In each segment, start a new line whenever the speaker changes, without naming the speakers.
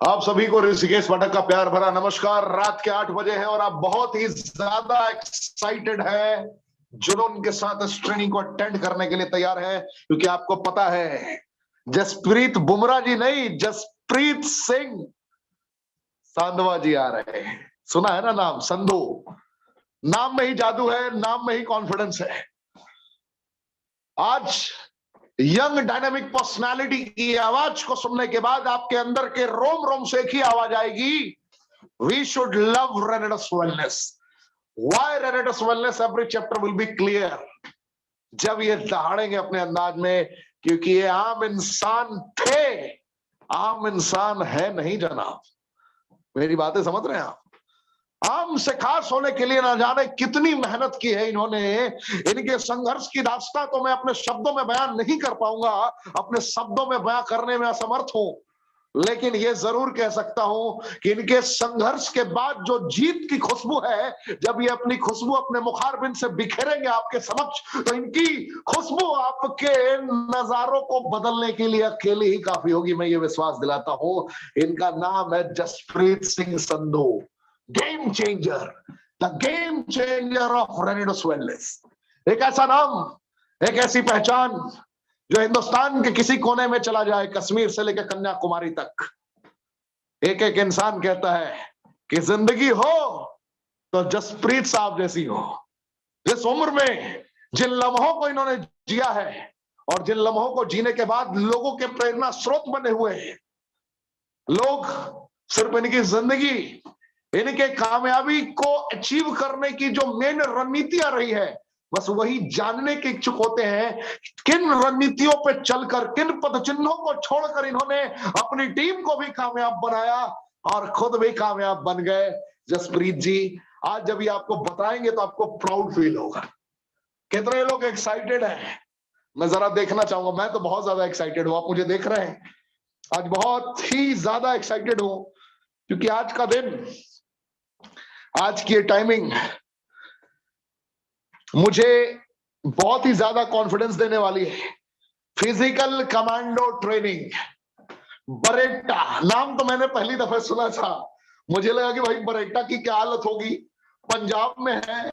आप सभी को ऋषिकेश पाठक का प्यार भरा नमस्कार। रात के 8 बजे है और आप बहुत ही ज्यादा एक्साइटेड है, जुनून के साथ इस ट्रेनिंग को अटेंड करने के लिए तैयार है, क्योंकि आपको पता है जसप्रीत बुमराह जी नहीं, जसप्रीत सिंह सांधवा जी आ रहे हैं। सुना है ना नाम संधू? नाम में ही जादू है, नाम में ही कॉन्फिडेंस है। आज यंग डायनामिक पर्सनालिटी की आवाज को सुनने के बाद आपके अंदर के रोम रोम से एक ही आवाज आएगी, we should love Renatus wellness. Why Renatus wellness? Every chapter will be clear जब ये दहाड़ेंगे अपने अंदाज में, क्योंकि ये आम इंसान थे, आम इंसान है नहीं जनाब। मेरी बातें समझ रहे हैं आप? आम से खास होने के लिए ना जाने कितनी मेहनत की है इन्होंने। इनके संघर्ष की दास्तां तो मैं अपने शब्दों में बयान नहीं कर पाऊंगा, अपने शब्दों में बयान करने में असमर्थ हूं, लेकिन ये जरूर कह सकता हूं कि इनके संघर्ष के बाद जो जीत की खुशबू है, जब ये अपनी खुशबू अपने मुखारबिंद से बिखेरेंगे आपके समक्ष, तो इनकी खुशबू आपके नजारों को बदलने के लिए अकेले ही काफी होगी। मैं ये विश्वास दिलाता हूं। इनका नाम है Jaspreet Singh Sandhu, game changer, the game changer of Renatus wellness. एक ऐसा नाम, एक ऐसी पहचान जो हिंदुस्तान के किसी कोने में चला जाए, कश्मीर से लेकर कन्याकुमारी तक, एक एक इंसान कहता है कि जिंदगी हो तो जसप्रीत साहब जैसी हो। जिस उम्र में जिन लम्हों को इन्होंने जिया है और जिन लम्हों को जीने के बाद लोगों के प्रेरणा स्रोत बने हुए हैं, लोग सिर्फ इनकी जिंदगी, इनके कामयाबी को अचीव करने की जो मेन रणनीतियां रही है, बस वही जानने के इच्छुक होते हैं किन रणनीतियों पे चलकर, किन पद चिन्हों को छोड़कर इन्होंने अपनी टीम को भी कामयाब बनाया और खुद भी कामयाब बन गए। जसप्रीत जी आज जब ये आपको बताएंगे तो आपको प्राउड फील होगा। कितने लोग एक्साइटेड हैं मैं जरा देखना चाहूंगा। मैं तो बहुत ज्यादा एक्साइटेड हूं, आप मुझे देख रहे हैं। आज बहुत ही ज्यादा एक्साइटेड हूं क्योंकि आज का दिन, आज की टाइमिंग मुझे बहुत ही ज्यादा कॉन्फिडेंस देने वाली है। फिजिकल कमांडो ट्रेनिंग, बरेटा नाम तो मैंने पहली दफा सुना था। मुझे लगा कि भाई बरेटा की क्या हालत होगी, पंजाब में है,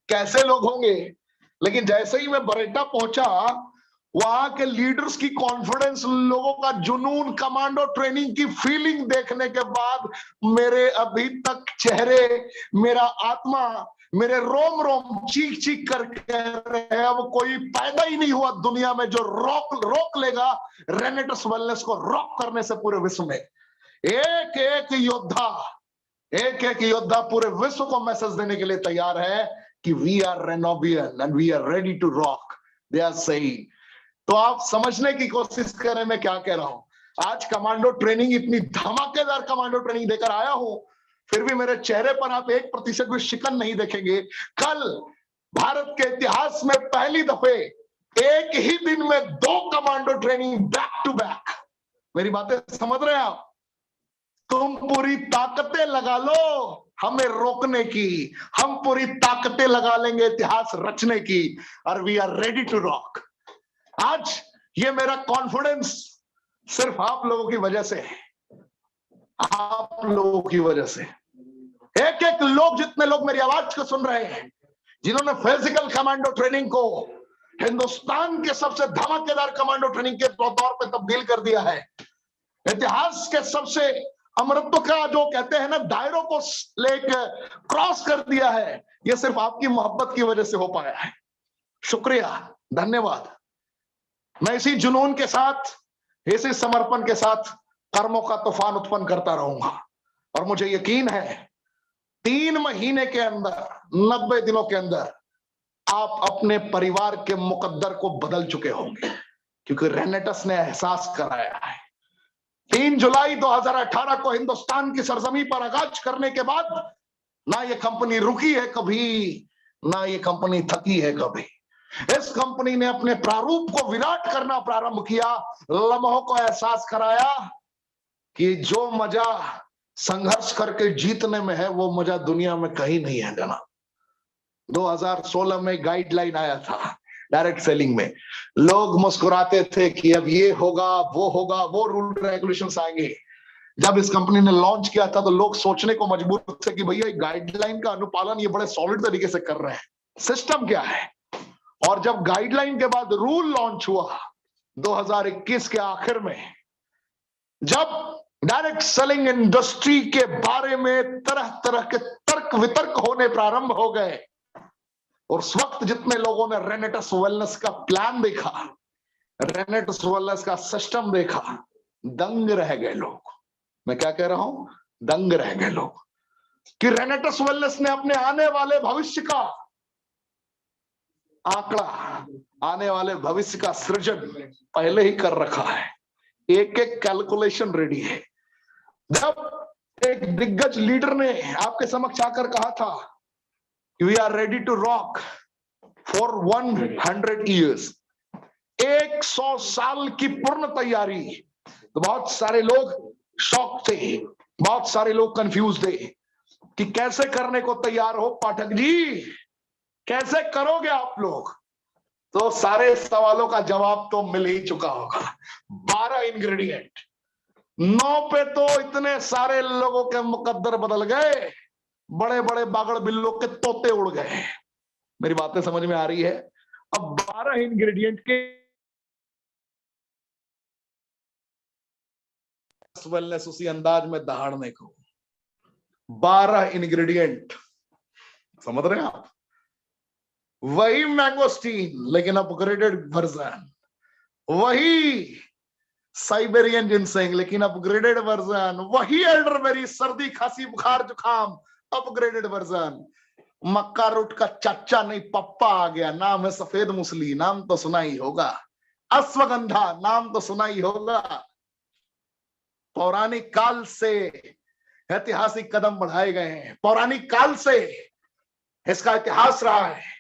कैसे लोग होंगे। लेकिन जैसे ही मैं बरेटा पहुंचा, वहां के लीडर्स की कॉन्फिडेंस, लोगों का जुनून, कमांडो ट्रेनिंग की फीलिंग देखने के बाद मेरे अभी तक चेहरे, मेरा आत्मा, मेरे रोम रोम चीख चीख कर कह रहे हैं अब कोई पैदा ही नहीं हुआ दुनिया में जो रोक लेगा रेनेडस वेलनेस को रॉक करने से पूरे विश्व में। एक एक योद्धा पूरे विश्व को मैसेज देने के लिए तैयार है कि we are Renovian and we are ready to rock, they are saying. तो आप समझने की कोशिश करें मैं क्या कह रहा हूं। आज कमांडो ट्रेनिंग, इतनी धमाकेदार कमांडो ट्रेनिंग देकर आया हूं, फिर भी मेरे चेहरे पर आप 1% भी शिकन नहीं देखेंगे। कल भारत के इतिहास में पहली दफे एक ही दिन में 2 commando training back to back. मेरी बातें समझ रहे हैं आप? तुम पूरी ताकतें लगा लो हमें रोकने की, हम पूरी ताकतें लगा लेंगे इतिहास रचने की, और we are ready to rock. आज ये मेरा कॉन्फिडेंस सिर्फ आप लोगों की वजह से है, आप लोगों की वजह से। एक एक लोग, जितने लोग मेरी आवाज को सुन रहे हैं, जिन्होंने फिजिकल कमांडो ट्रेनिंग को हिंदुस्तान के सबसे धमाकेदार कमांडो ट्रेनिंग के तौर पे तब्दील कर दिया है, इतिहास के सबसे अमरत्व का जो कहते हैं ना दायरों को लेकर क्रॉस कर दिया है, यह सिर्फ आपकी मोहब्बत की वजह से हो पाया है। शुक्रिया, धन्यवाद। मैं इसी जुनून के साथ, इसी समर्पण के साथ कर्मों का तूफान उत्पन्न करता रहूंगा, और मुझे यकीन है 3 महीने के अंदर, 90 दिनों के अंदर आप अपने परिवार के मुकद्दर को बदल चुके होंगे, क्योंकि रेनेडस ने एहसास कराया है। 3 जुलाई 2018 को हिंदुस्तान की सरजमी पर आगाज करने के बाद ना ये कंपनी रुकी है कभी, ना ये कंपनी थकी है कभी। इस कंपनी ने अपने प्रारूप को विराट करना प्रारंभ किया, लम्हों को एहसास कराया कि जो मजा संघर्ष करके जीतने में है, वो मजा दुनिया में कहीं नहीं है जनाब। 2016 में गाइडलाइन आया था डायरेक्ट सेलिंग में, लोग मुस्कुराते थे कि अब ये होगा, वो होगा, वो रूल रेगुलेशंस आएंगे। जब इस कंपनी ने लॉन्च किया था तो लोग सोचने को मजबूर थे कि भैया गाइडलाइन का अनुपालन ये बड़े सॉलिड तरीके से कर रहे हैं, सिस्टम क्या है। और जब गाइडलाइन के बाद रूल लॉन्च हुआ 2021 के आखिर में, जब डायरेक्ट सेलिंग इंडस्ट्री के बारे में तरह तरह के तर्क वितर्क होने प्रारंभ हो गए, और उस वक्त जितने लोगों ने रेनेटस वेलनेस का प्लान देखा, रेनेटस वेलनेस का सिस्टम देखा, दंग रह गए लोग। मैं क्या कह रहा हूं, दंग रह गए लोग कि रेनेटस वेलनेस ने अपने आने वाले भविष्य का आंकड़ा, आने वाले भविष्य का सृजन पहले ही कर रखा है। एक एक कैलकुलेशन रेडी है। जब एक दिग्गज लीडर ने आपके समक्ष आकर कहा था we are ready to rock for 100 years, 100 साल की पूर्ण तैयारी, तो बहुत सारे लोग शॉक थे, बहुत सारे लोग कंफ्यूज थे कि कैसे करने को तैयार हो पाठक जी, कैसे करोगे आप लोग। तो सारे सवालों का जवाब तो मिल ही चुका होगा। 12 इंग्रेडिएंट, 9 पे तो इतने सारे लोगों के मुकद्दर बदल गए, बड़े बड़े बागड़ बिल्लों के तोते उड़ गए। मेरी बातें समझ में आ रही है। अब 12 इंग्रेडिएंट के वेलनेस उसी अंदाज में दहाड़ने को, 12 इंग्रेडिएंट, समझ रहे हैं आप। वही मैंगोस्टीन लेकिन अपग्रेडेड वर्जन, वही साइबेरियन जिनसेंग लेकिन अपग्रेडेड वर्जन, वही एल्डरबेरी सर्दी खांसी बुखार जुकाम अपग्रेडेड वर्जन। मक्का रूट का चाचा नहीं पप्पा आ गया, नाम है सफेद मुसली, नाम तो सुना ही होगा। अश्वगंधा, नाम तो सुना ही होगा। पौराणिक काल से ऐतिहासिक कदम बढ़ाए गए हैं, पौराणिक काल से इसका इतिहास रहा है।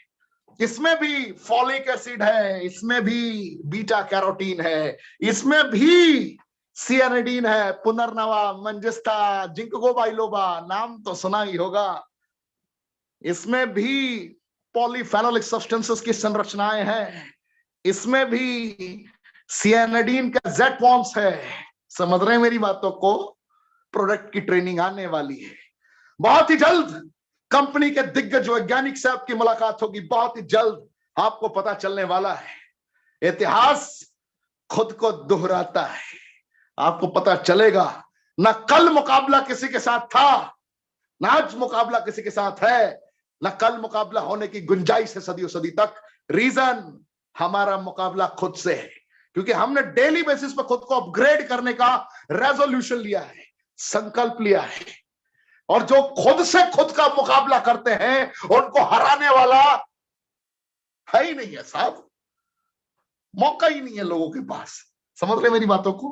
इसमें भी फॉलिक एसिड है, इसमें भी बीटा कैरोटीन है, इसमें भी सियानिडीन है, पुनर्नवा, मंजिस्टा, जिंको बाइलोबा, नाम तो सुना ही होगा। इसमें भी पॉलीफेनोलिक सब्सटेंसेस की संरचनाएं हैं, इसमें भी सियानिडीन का जेड फॉर्म्स है। समझ रहे हैं मेरी बातों को। प्रोडक्ट की ट्रेनिंग आने वाली है बहुत ही जल्द। कंपनी के दिग्गज वैज्ञानिक से आपकी मुलाकात होगी बहुत ही जल्द, आपको पता चलने वाला है। इतिहास खुद को दोहराता है, आपको पता चलेगा। ना कल मुकाबला किसी के साथ था, ना आज मुकाबला किसी के साथ है, ना कल मुकाबला होने की गुंजाइश है सदियों सदी तक। रीजन, हमारा मुकाबला खुद से है, क्योंकि हमने डेली बेसिस पर खुद को अपग्रेड करने का रेजोल्यूशन लिया है, संकल्प लिया है। और जो खुद से खुद का मुकाबला करते हैं उनको हराने वाला है ही नहीं है साहब, मौका ही नहीं है लोगों के पास। समझ रहे मेरी बातों को।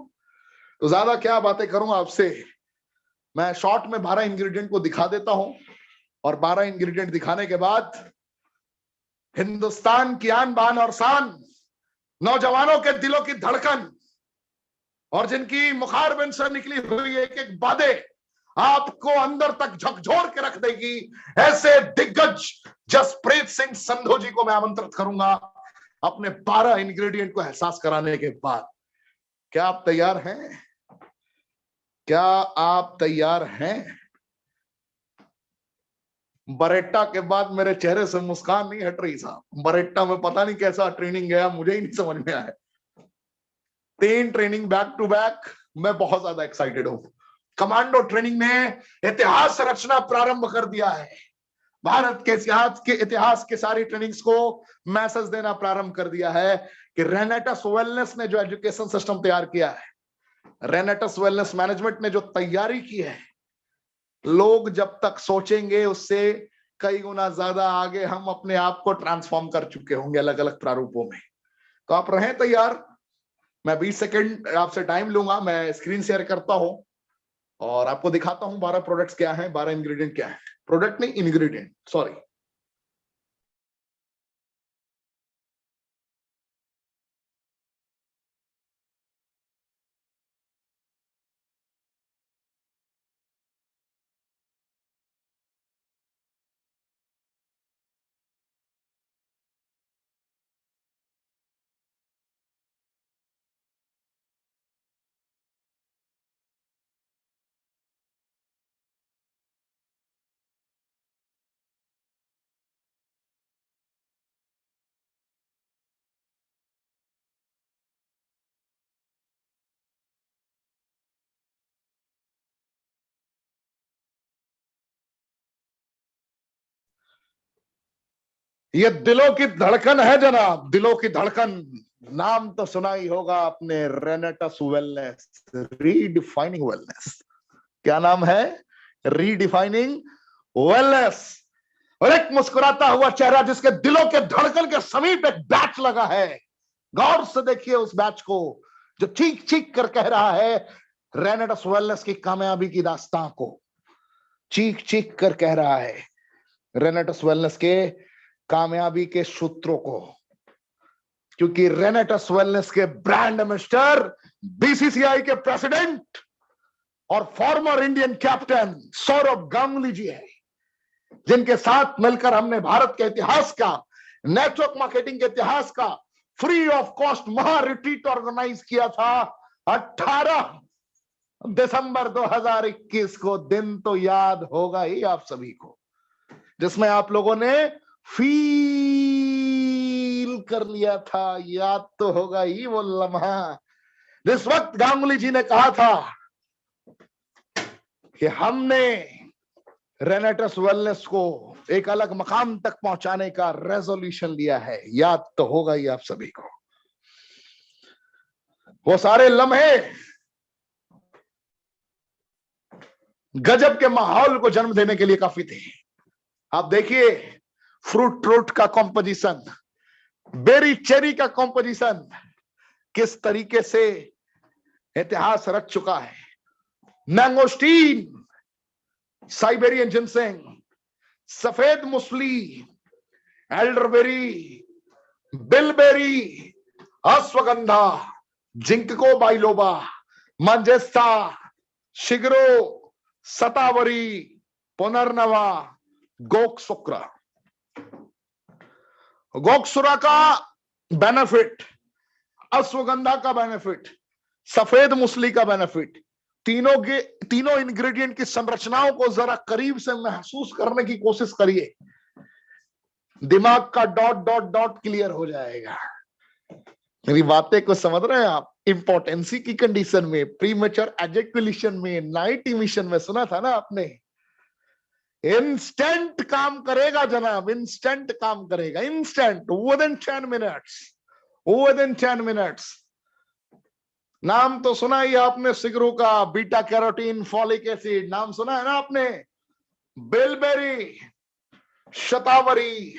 तो ज्यादा क्या बातें करूं आपसे, मैं शॉर्ट में 12 इंग्रेडिएंट को दिखा देता हूं, और 12 इंग्रेडिएंट दिखाने के बाद हिंदुस्तान की आन बान और शान, नौजवानों के दिलों की धड़कन, और जिनकी मुखारबिन से निकली हुई एक एक बातें आपको अंदर तक झकझोर के रख देगी, ऐसे दिग्गज जसप्रीत सिंह संधू जी को मैं आमंत्रित करूंगा अपने 12 इंग्रेडिएंट को एहसास कराने के बाद। क्या आप तैयार हैं? क्या आप तैयार हैं? बरेट्टा के बाद मेरे चेहरे से मुस्कान नहीं हट रही साहब। बरेट्टा में पता नहीं कैसा ट्रेनिंग गया, मुझे ही नहीं समझ में आया। 3 ट्रेनिंग बैक टू बैक, मैं बहुत ज्यादा एक्साइटेड हूं। कमांडो ट्रेनिंग ने इतिहास रचना प्रारंभ कर दिया है। भारत के इतिहास के सारी ट्रेनिंग्स को मैसेज देना प्रारंभ कर दिया है कि रेनेटस वेलनेस ने जो एजुकेशन सिस्टम तैयार किया है, रेनेटस वेलनेस मैनेजमेंट ने जो तैयारी की है, लोग जब तक सोचेंगे उससे कई गुना ज्यादा आगे हम अपने आप को ट्रांसफॉर्म कर चुके होंगे अलग अलग प्रारूपों में। तो आप रहें तैयार। मैं 20 सेकंड आपसे टाइम लूंगा, मैं स्क्रीन शेयर करता हूं और आपको दिखाता हूं 12 प्रोडक्ट्स क्या हैं, 12 इंग्रेडिएंट क्या है। प्रोडक्ट नहीं, इंग्रेडिएंट, सॉरी। ये दिलों की धड़कन है जनाब, दिलों की धड़कन। नाम तो सुना ही होगा आपने, रेनेटस वेलनेस, रीडिफाइनिंग वेलनेस। क्या नाम है? Redefining wellness. और एक मुस्कुराता हुआ चेहरा जिसके दिलों के धड़कन के समीप एक बैच लगा है। गौर से देखिए उस बैच को जो चीख चीख कर कह रहा है रेनेटस वेलनेस की कामयाबी की दास्तां को, चीख चीख कर कह रहा है रेनेटस वेलनेस के कामयाबी के सूत्रों को। क्योंकि रेनेटस वेलनेस के ब्रांड एम्बेसडर बीसीसीआई के प्रेसिडेंट और former Indian captain Sourav Ganguly ji है, जिनके साथ मिलकर हमने भारत के इतिहास का, नेटवर्क मार्केटिंग के इतिहास का फ्री ऑफ कॉस्ट महा रिट्रीट ऑर्गेनाइज किया था 18 दिसंबर 2021 को। दिन तो याद होगा ही आप सभी को, जिसमें आप लोगों ने फील कर लिया था। याद तो होगा ही वो लम्हा जिस वक्त गांगुली जी ने कहा था कि हमने रेनेटस वेलनेस को एक अलग मकाम तक पहुंचाने का रेजोल्यूशन लिया है। याद तो होगा ही आप सभी को। वो सारे लम्हे गजब के माहौल को जन्म देने के लिए काफी थे। आप देखिए फ्रूट ट्रूट का कॉम्पोजिशन, बेरी चेरी का कॉम्पोजिशन किस तरीके से इतिहास रच चुका है। मैंगोस्टीन, साइबेरियन जिनसेंग, सफेद मुसली, elderberry, bilberry, ashwagandha, ginkgo biloba, मंजेस्ता, शिगरो, सतावरी, पुनर्नवा, गोकसुक्रा। गोकसुरा का बेनिफिट, अश्वगंधा का बेनिफिट, सफेद मुसली का बेनिफिट, तीनों इंग्रेडिएंट की संरचनाओं को जरा करीब से महसूस करने की कोशिश करिए। दिमाग का डॉट डॉट डॉट क्लियर हो जाएगा। मेरी बातें को समझ रहे हैं आप? इंपॉर्टेंसी की कंडीशन में, प्रीमेच्योर एजेकुलेशन में, नाइट इमिशन में सुना था ना आपने। इंस्टेंट काम करेगा जनाब, इंस्टेंट काम करेगा, instant, with in 10 minutes, with in 10 minutes. नाम तो सुना ही आपने सिगरू का, बीटा कैरोटीन, फॉलिक एसिड, नाम सुना है ना आपने। बिलबेरी, शतावरी,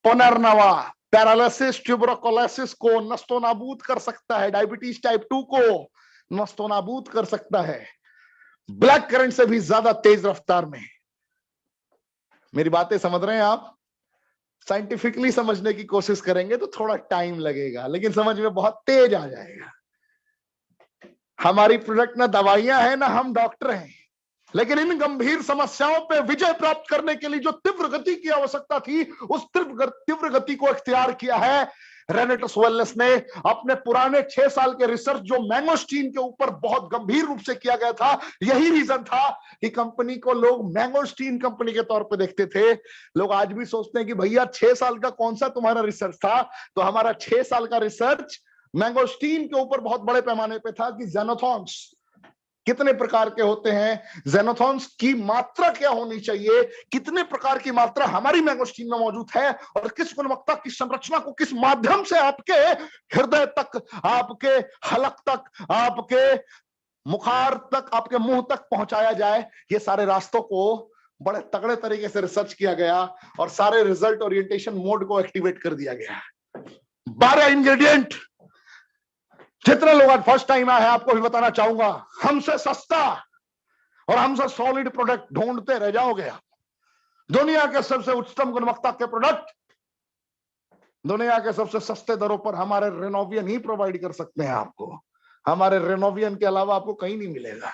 पुनर्नवा पैरालिसिस, ट्यूबरकुलोसिस को नस्तो नाबूद कर सकता है, डायबिटीज टाइप 2 को नस्तो नाबूद कर सकता है, ब्लैक करंट से भी ज्यादा तेज रफ्तार में। मेरी बातें समझ रहे हैं आप? साइंटिफिकली समझने की कोशिश करेंगे तो थोड़ा टाइम लगेगा, लेकिन समझ में बहुत तेज आ जाएगा। हमारी प्रोडक्ट ना दवाइयां हैं ना हम डॉक्टर हैं, लेकिन इन गंभीर समस्याओं पे विजय प्राप्त करने के लिए जो तीव्र गति की आवश्यकता थी, उस तीव्र गति को इख्तियार किया है रेनेटस वेलनेस ने। अपने पुराने 6 साल के रिसर्च जो मैंगोस्टीन के ऊपर बहुत गंभीर रूप से किया गया था, यही रीजन था कि कंपनी को लोग मैंगोस्टीन कंपनी के तौर पे देखते थे। लोग आज भी सोचते हैं कि भैया 6 साल का कौन सा तुम्हारा रिसर्च था? तो हमारा 6 साल का रिसर्च मैंगोस्टीन के ऊपर बहुत बड़े पैमाने पे था कि ज़ेनोथॉन्स कितने प्रकार के होते हैं, ज़ेनोथॉन्स की मात्रा क्या होनी चाहिए, कितने प्रकार की मात्रा हमारी मैंगोस्टीन में मौजूद है, और किस गुणवत्ता की संरचना को किस माध्यम से आपके हृदय तक, आपके हलक तक, आपके मुखार तक, आपके मुंह तक पहुंचाया जाए। ये सारे रास्तों को बड़े तगड़े तरीके से रिसर्च किया गया और सारे रिजल्ट ओरिएंटेशन मोड को एक्टिवेट कर दिया गया। 12 इंग्रेडिएंट। जितने लोग आज फर्स्ट टाइम आए हैं आपको भी बताना चाहूंगा, हमसे सस्ता और हमसे सॉलिड प्रोडक्ट ढूंढते रह जाओगे आप। दुनिया के सबसे उच्चतम गुणवत्ता के प्रोडक्ट दुनिया के सबसे सस्ते दरों पर हमारे रेनोवियन ही प्रोवाइड कर सकते हैं आपको। हमारे रेनोवियन के अलावा आपको कहीं नहीं मिलेगा।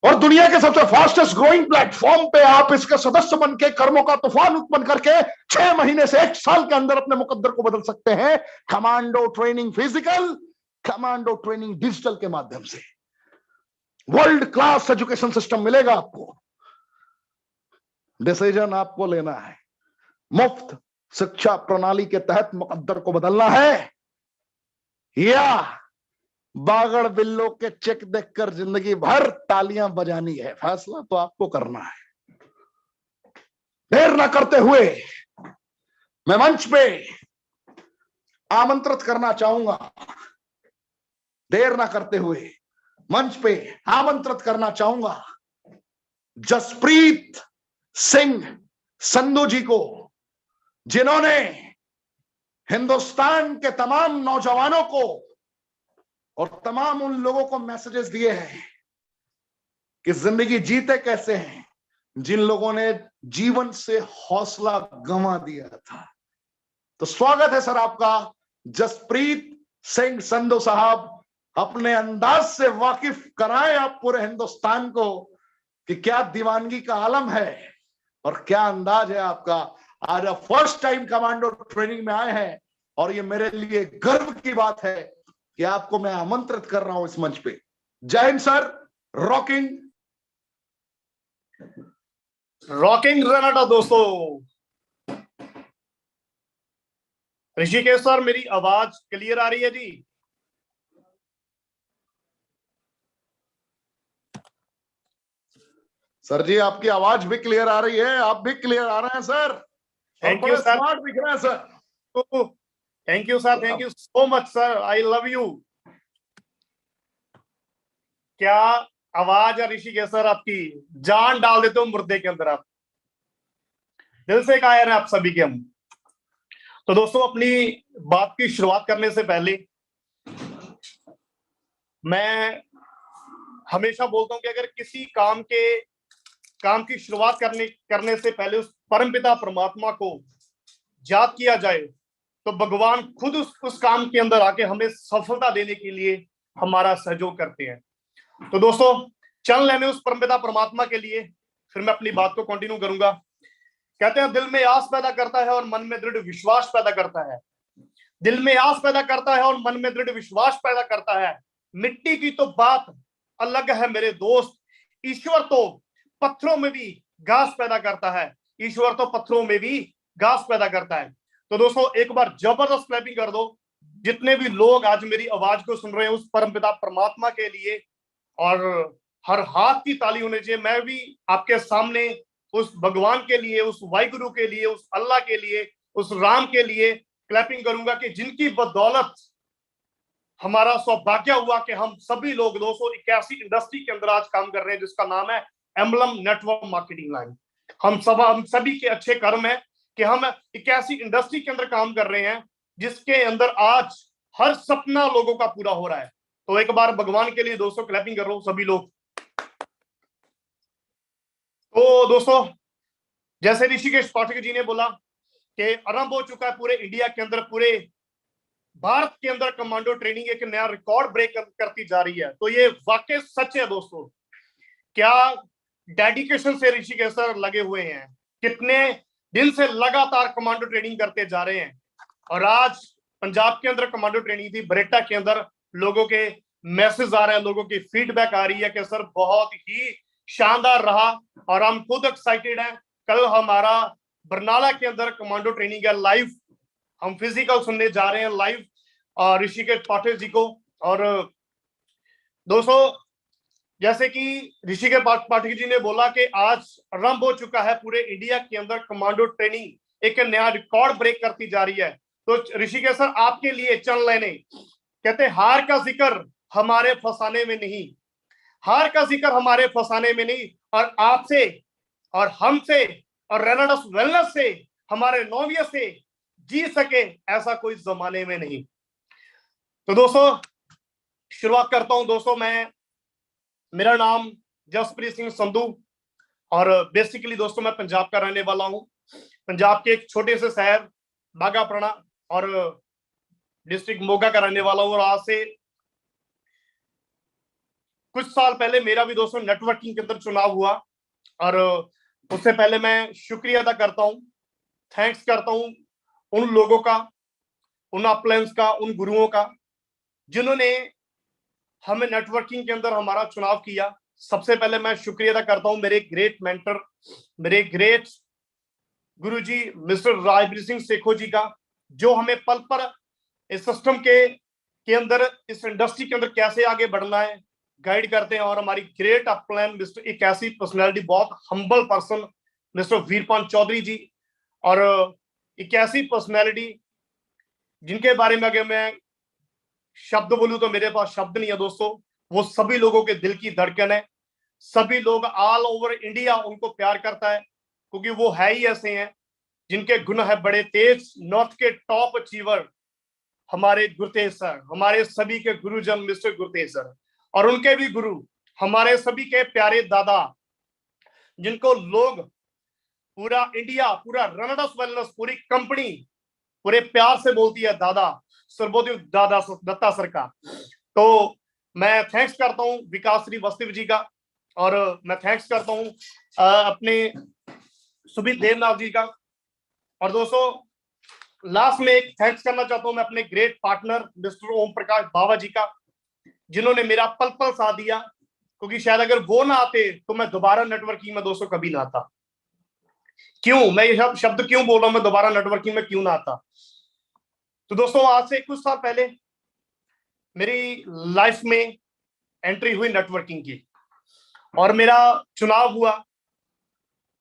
और दुनिया के सबसे फास्टेस्ट ग्रोइंग प्लेटफॉर्म पे आप इसके सदस्य बन के कर्मों का तूफान उत्पन्न करके 6 महीने से 1 साल के अंदर अपने मुकद्दर को बदल सकते हैं। Commando training physical, commando training digital के माध्यम से वर्ल्ड क्लास एजुकेशन सिस्टम मिलेगा आपको। डिसीजन आपको लेना है। मुफ्त शिक्षा प्रणाली के तहत मुकद्दर को बदलना है या बागड़ बिल्लो के चेक देखकर जिंदगी भर तालियां बजानी है। फैसला तो आपको करना है। देर ना करते हुए मैं मंच पे आमंत्रित करना चाहूंगा, देर ना करते हुए मंच पे आमंत्रित करना चाहूंगा जसप्रीत सिंह संधू जी को, जिन्होंने हिंदुस्तान के तमाम नौजवानों को और तमाम उन लोगों को मैसेजेस दिए हैं कि जिंदगी जीते कैसे हैं जिन लोगों ने जीवन से हौसला गंवा दिया था। तो स्वागत है सर आपका, जसप्रीत सिंह संधू साहब। अपने अंदाज से वाकिफ कराएं आप पूरे हिंदुस्तान को कि क्या दीवानगी का आलम है और क्या अंदाज है आपका। आज आप फर्स्ट टाइम कमांडो ट्रेनिंग में आए हैं और ये मेरे लिए गर्व की बात है कि आपको मैं आमंत्रित कर रहा हूं इस मंच पे। जय हिंद सर। रॉकिंग
रनाडा दोस्तों। ऋषिकेश सर, मेरी आवाज क्लियर आ रही है जी?
सर जी, आपकी आवाज भी क्लियर आ रही है, आप भी क्लियर आ रहे हैं sir.
Thank you sir.
Smart दिख रहे हैं sir.
Thank you sir, thank you so much sir, I love you. क्या आवाज है ऋषिकेश सर, आपकी जान डाल देते हो मुर्दे के अंदर। आप दिल से कायर हैं आप सभी के हम। तो दोस्तों, अपनी बात की शुरुआत करने से पहले मैं हमेशा बोलता हूं कि अगर किसी काम की शुरुआत करने से पहले उस परमपिता परमात्मा को याद किया जाए तो भगवान खुद उस काम के अंदर आके हमें सफलता देने के लिए हमारा सहयोग करते हैं। तो दोस्तों, चल लेने उस परमपिता परमात्मा के लिए, फिर मैं अपनी बात को कंटिन्यू करूंगा। कहते हैं, दिल में आस पैदा करता है और मन में दृढ़ विश्वास पैदा करता है। दिल में आस पैदा करता है और मन में दृढ़ विश्वास पैदा करता है। मिट्टी की तो बात अलग है मेरे दोस्त, ईश्वर तो पत्थरों में भी घास पैदा करता है। ईश्वर तो पत्थरों में भी घास पैदा करता है। तो दोस्तों, एक बार जबरदस्त क्लैपिंग कर दो जितने भी लोग आज मेरी आवाज को सुन रहे हैं उस परमपिता परमात्मा के लिए, और हर हाथ की ताली होनी चाहिए। मैं भी आपके सामने उस भगवान के लिए, उस वाहिगुरु के लिए, उस अल्लाह के लिए, उस राम के लिए क्लैपिंग करूंगा कि जिनकी बदौलत हमारा सौभाग्य हुआ कि हम सभी लोग 281 इंडस्ट्री के अंदर आज काम कर रहे हैं, जिसका नाम है एम्बलम नेटवर्क मार्केटिंग लाइन। हम सभी के अच्छे कर्म है कि हम 81 इंडस्ट्री के अंदर काम कर रहे हैं, जिसके अंदर आज हर सपना लोगों का पूरा हो रहा है। तो एक बार भगवान के लिए दोस्तों क्लैपिंग कर लो सभी लोग। तो दोस्तों, जैसे ऋषिकेश पाठक जी ने बोला कि आरंभ हो चुका है पूरे इंडिया के अंदर, पूरे भारत के अंदर कमांडो ट्रेनिंग एक नया रिकॉर्ड ब्रेक करती जा रही है। तो ये वाकई सच है दोस्तों। क्या डेडिकेशन से ऋषिकेश सर लगे हुए हैं, कितने दिन से लगातार कमांडो ट्रेनिंग करते जा रहे हैं। और आज पंजाब के अंदर कमांडो ट्रेनिंग थी, बरेटा के अंदर लोगों के मैसेज आ रहे हैं, लोगों की फीडबैक आ रही है कि सर बहुत ही शानदार रहा और हम खुद एक्साइटेड हैं। कल हमारा बरनाला के अंदर कमांडो ट्रेनिंग है, लाइव हम फिजिकल सुनने जा रहे हैं लाइव ऋषिकेश पाठक जी को। और दोस्तों, जैसे कि ऋषिकेश पाठक जी ने बोला कि आज आरंभ हो चुका है पूरे इंडिया के अंदर कमांडो ट्रेनिंग, एक नया रिकॉर्ड ब्रेक करती जा रही है। तो ऋषिकेश सर, आपके लिए चल लेने कहते हार का जिक्र हमारे फसाने में नहीं, हार का जिक्र हमारे फसाने में नहीं, और आपसे और हमसे और रेनाडस वेलनेस से, हमारे नौविया से जी सके ऐसा कोई जमाने में नहीं। तो दोस्तों, शुरुआत करता हूं। दोस्तों, मेरा नाम जसप्रीत सिंह संधू, और बेसिकली दोस्तों मैं पंजाब का रहने वाला हूं। पंजाब के एक छोटे से शहर बागापुराना और डिस्ट्रिक्ट मोगा का रहने वाला हूं। और आज से कुछ साल पहले मेरा भी दोस्तों नेटवर्किंग के अंदर चुनाव हुआ, और उससे पहले मैं शुक्रिया अदा करता हूं, थैंक्स करता हूं उन लोगों का, उन अपलाइंस का, उन गुरुओं का जिन्होंने हमें नेटवर्किंग के अंदर हमारा चुनाव किया। सबसे पहले मैं शुक्रिया अदा करता हूं मेरे ग्रेट मेंटर, मेरे ग्रेट गुरुजी मिस्टर राजवीर सिंह सेखो जी का, जो हमें पल पर इस सिस्टम के अंदर, इस इंडस्ट्री के अंदर कैसे आगे बढ़ना है गाइड करते हैं। और हमारी ग्रेट अपलाइन मिस्टर, एक ऐसी पर्सनैलिटी, बहुत हम्बल पर्सन मिस्टर वीरपान चौधरी जी, और एक ऐसी पर्सनैलिटी जिनके बारे में अगर मैं शब्द बोलूं तो मेरे पास शब्द नहीं है दोस्तों। वो सभी लोगों के दिल की धड़कन है। सभी लोग ऑल ओवर इंडिया उनको प्यार करता है, क्योंकि वो है ही ऐसे हैं जिनके गुण है बड़े तेज। नॉर्थ के टॉप अचीवर हमारे गुरतेज सर, हमारे सभी के गुरुजन मिस्टर गुरतेज सर, और उनके भी गुरु हमारे सभी के प्यारे दादा, जिनको लोग पूरा इंडिया, पूरा रनडस वेलनेस, पूरी कंपनी पूरे प्यार से बोलती है दादा, सर्वोदय दादा दत्ता सर का। तो मैं थैंक्स करता हूं विकास श्री वास्तव जी का, और मैं थैंक्स करता हूं अपने सुमित देवनाथ जी का। और दोस्तों लास्ट में एक थैंक्स करना चाहता हूं मैं अपने great partner mister Om Prakash बाबा जी का, जिन्होंने मेरा पल पल साथ दिया, क्योंकि शायद अगर वो ना आते तो मैं दोबारा नेटवर्किंग में दोस्तों कभी ना आता। क्यों मैं ये शब्द क्यों बोल रहा हूं, मैं दोबारा नेटवर्किंग में क्यों ना आता? तो दोस्तों आज से कुछ साल पहले मेरी लाइफ में एंट्री हुई नेटवर्किंग की, और मेरा चुनाव हुआ।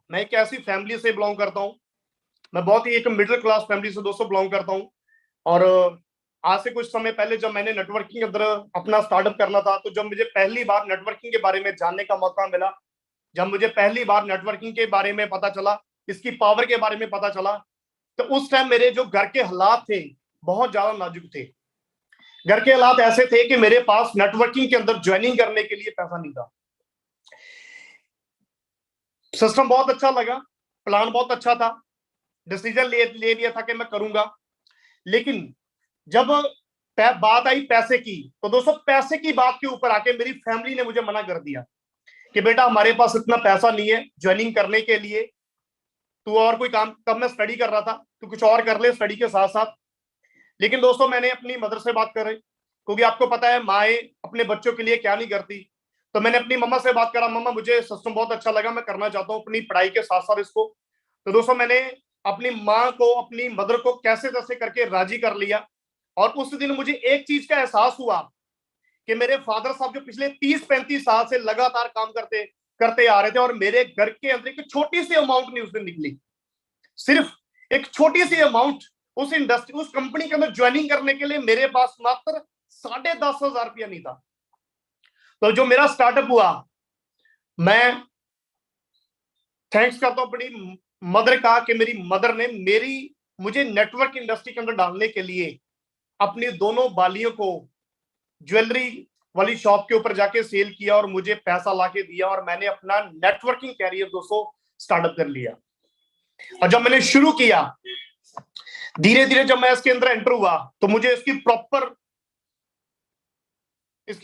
मैं एक ऐसी फैमिली से बिलोंग करता हूं, मैं बहुत ही एक मिडिल क्लास फैमिली से दोस्तों बिलोंग करता हूं। और आज से कुछ समय पहले जब मैंने नेटवर्किंग अंदर अपना स्टार्टअप करना था, तो जब मुझे पहली बार नेटवर्किंग के बारे में जानने का मौका मिला, जब मुझे पहली बार नेटवर्किंग के बारे में पता चला, इसकी पावर के बारे में पता चला, तो उस टाइम मेरे जो घर के हालात थे बहुत ज्यादा नाजुक थे। घर के हालात ऐसे थे कि मेरे पास नेटवर्किंग के अंदर ज्वाइनिंग करने के लिए पैसा नहीं था। सिस्टम बहुत अच्छा लगा, प्लान बहुत अच्छा था, डिसीजन ले लिया था कि मैं करूंगा। लेकिन जब बात आई पैसे की, तो दोस्तों पैसे की बात के ऊपर आके मेरी फैमिली ने मुझे मना कर दिया कि बेटा हमारे पास इतना पैसा नहीं है ज्वाइनिंग करने के लिए, तू और कोई काम, तब मैं स्टडी कर रहा था, तू कुछ और कर ले स्टडी के साथ साथ। लेकिन दोस्तों मैंने अपनी मदर से बात करी, क्योंकि आपको पता है माएँ अपने बच्चों के लिए क्या नहीं करती। तो मैंने अपनी मम्मा से बात करा, मम्मा मुझे सिस्टम बहुत अच्छा लगा, मैं करना चाहता हूँ अपनी पढ़ाई के साथ साथ इसको। तो दोस्तों मैंने अपनी माँ को, अपनी मदर को कैसे तैसे करके राजी कर लिया। और उस दिन मुझे एक चीज का एहसास हुआ कि मेरे फादर साहब जो पिछले 30-35 साल से लगातार काम करते करते आ रहे थे, और मेरे घर के अंदर एक छोटी सी अमाउंट नहीं उस दिन निकली, सिर्फ एक छोटी सी अमाउंट उस इंडस्ट्री, उस कंपनी के अंदर ज्वाइनिंग करने के लिए मेरे पास मात्र 10,500 रुपया नहीं था। तो जो मेरा स्टार्टअप हुआ, मैं थैंक्स करता हूं अपनी मदर का कि मेरी मदर ने मुझे नेटवर्क इंडस्ट्री के अंदर डालने के लिए अपनी दोनों बालियों को ज्वेलरी वाली शॉप के ऊपर जाके सेल किया और मुझे पैसा लाके दिया, और मैंने अपना नेटवर्किंग कैरियर दोस्तों स्टार्टअप कर लिया। और जब मैंने शुरू किया, धीरे धीरे जब मैं इसके अंदर एंटर हुआ, तो मुझे इसकी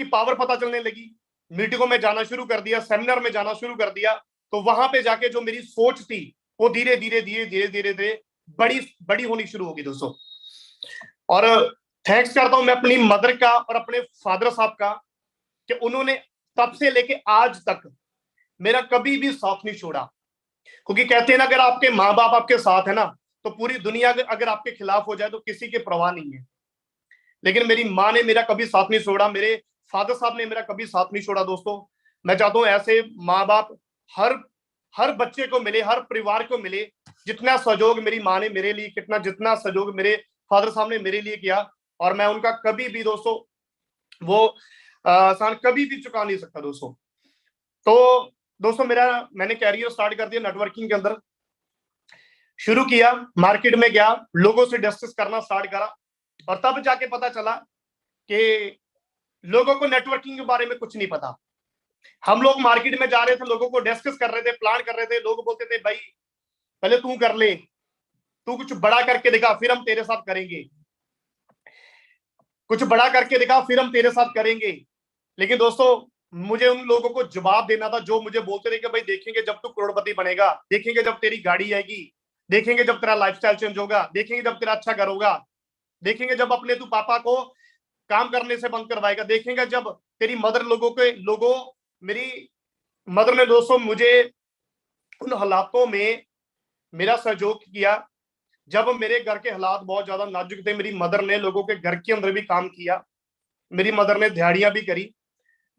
पावर पता चलने लगी। मीटिंगों में जाना शुरू कर दिया, सेमिनार में जाना शुरू कर दिया, तो वहां पे जाके जो मेरी सोच थी वो धीरे धीरे बड़ी बड़ी होनी शुरू होगी दोस्तों। और थैंक्स करता हूं मैं अपनी मदर का और अपने फादर साहब का कि उन्होंने तब से लेके आज तक मेरा कभी भी साथ नहीं छोड़ा। क्योंकि कहते हैं ना, अगर आपके माँ बाप आपके साथ है ना, तो पूरी दुनिया अगर आपके खिलाफ हो जाए तो किसी की परवाह नहीं है। लेकिन मेरी माँ ने मेरा कभी साथ नहीं छोड़ा, मेरे फादर साहब ने मेरा कभी साथ नहीं छोड़ा दोस्तों। मैं चाहता हूं ऐसे माँ बाप हर बच्चे को मिले, हर परिवार को मिले। जितना सहयोग मेरी माँ ने मेरे लिए, जितना सहयोग मेरे फादर साहब ने मेरे लिए किया, और मैं उनका कभी भी दोस्तों वो एहसान कभी भी चुका नहीं सकता दोस्तों। तो दोस्तों मैंने कैरियर स्टार्ट कर दिया नेटवर्किंग के अंदर, शुरू किया, मार्केट में गया, लोगों से डिस्कस करना स्टार्ट करा, और तब जाके पता चला कि लोगों को नेटवर्किंग के बारे में कुछ नहीं पता। हम लोग मार्केट में जा रहे थे, लोगों को डिस्कस कर रहे थे, प्लान कर रहे थे, लोग बोलते थे भाई पहले तू कर ले, तू कुछ बड़ा करके दिखा फिर हम तेरे साथ करेंगे, कुछ बड़ा करके दिखा फिर हम तेरे साथ करेंगे। लेकिन दोस्तों मुझे उन लोगों को जवाब देना था जो मुझे बोलते थे कि भाई देखेंगे जब तू करोड़पति बनेगा, देखेंगे जब तेरी गाड़ी आएगी, देखेंगे जब तेरा लाइफस्टाइल चेंज होगा, देखेंगे जब तेरा अच्छा घर होगा, देखेंगे जब अपने तू पापा को काम करने से बंद करवाएगा, देखेंगे जब तेरी मदर मेरी मदर ने दोस्तों मुझे उन हालातों में मेरा सहयोग किया। जब मेरे घर के हालात बहुत ज्यादा नाजुक थे, मेरी मदर ने लोगों के घर के अंदर भी काम किया, मेरी मदर ने दिहाड़ियां भी करी।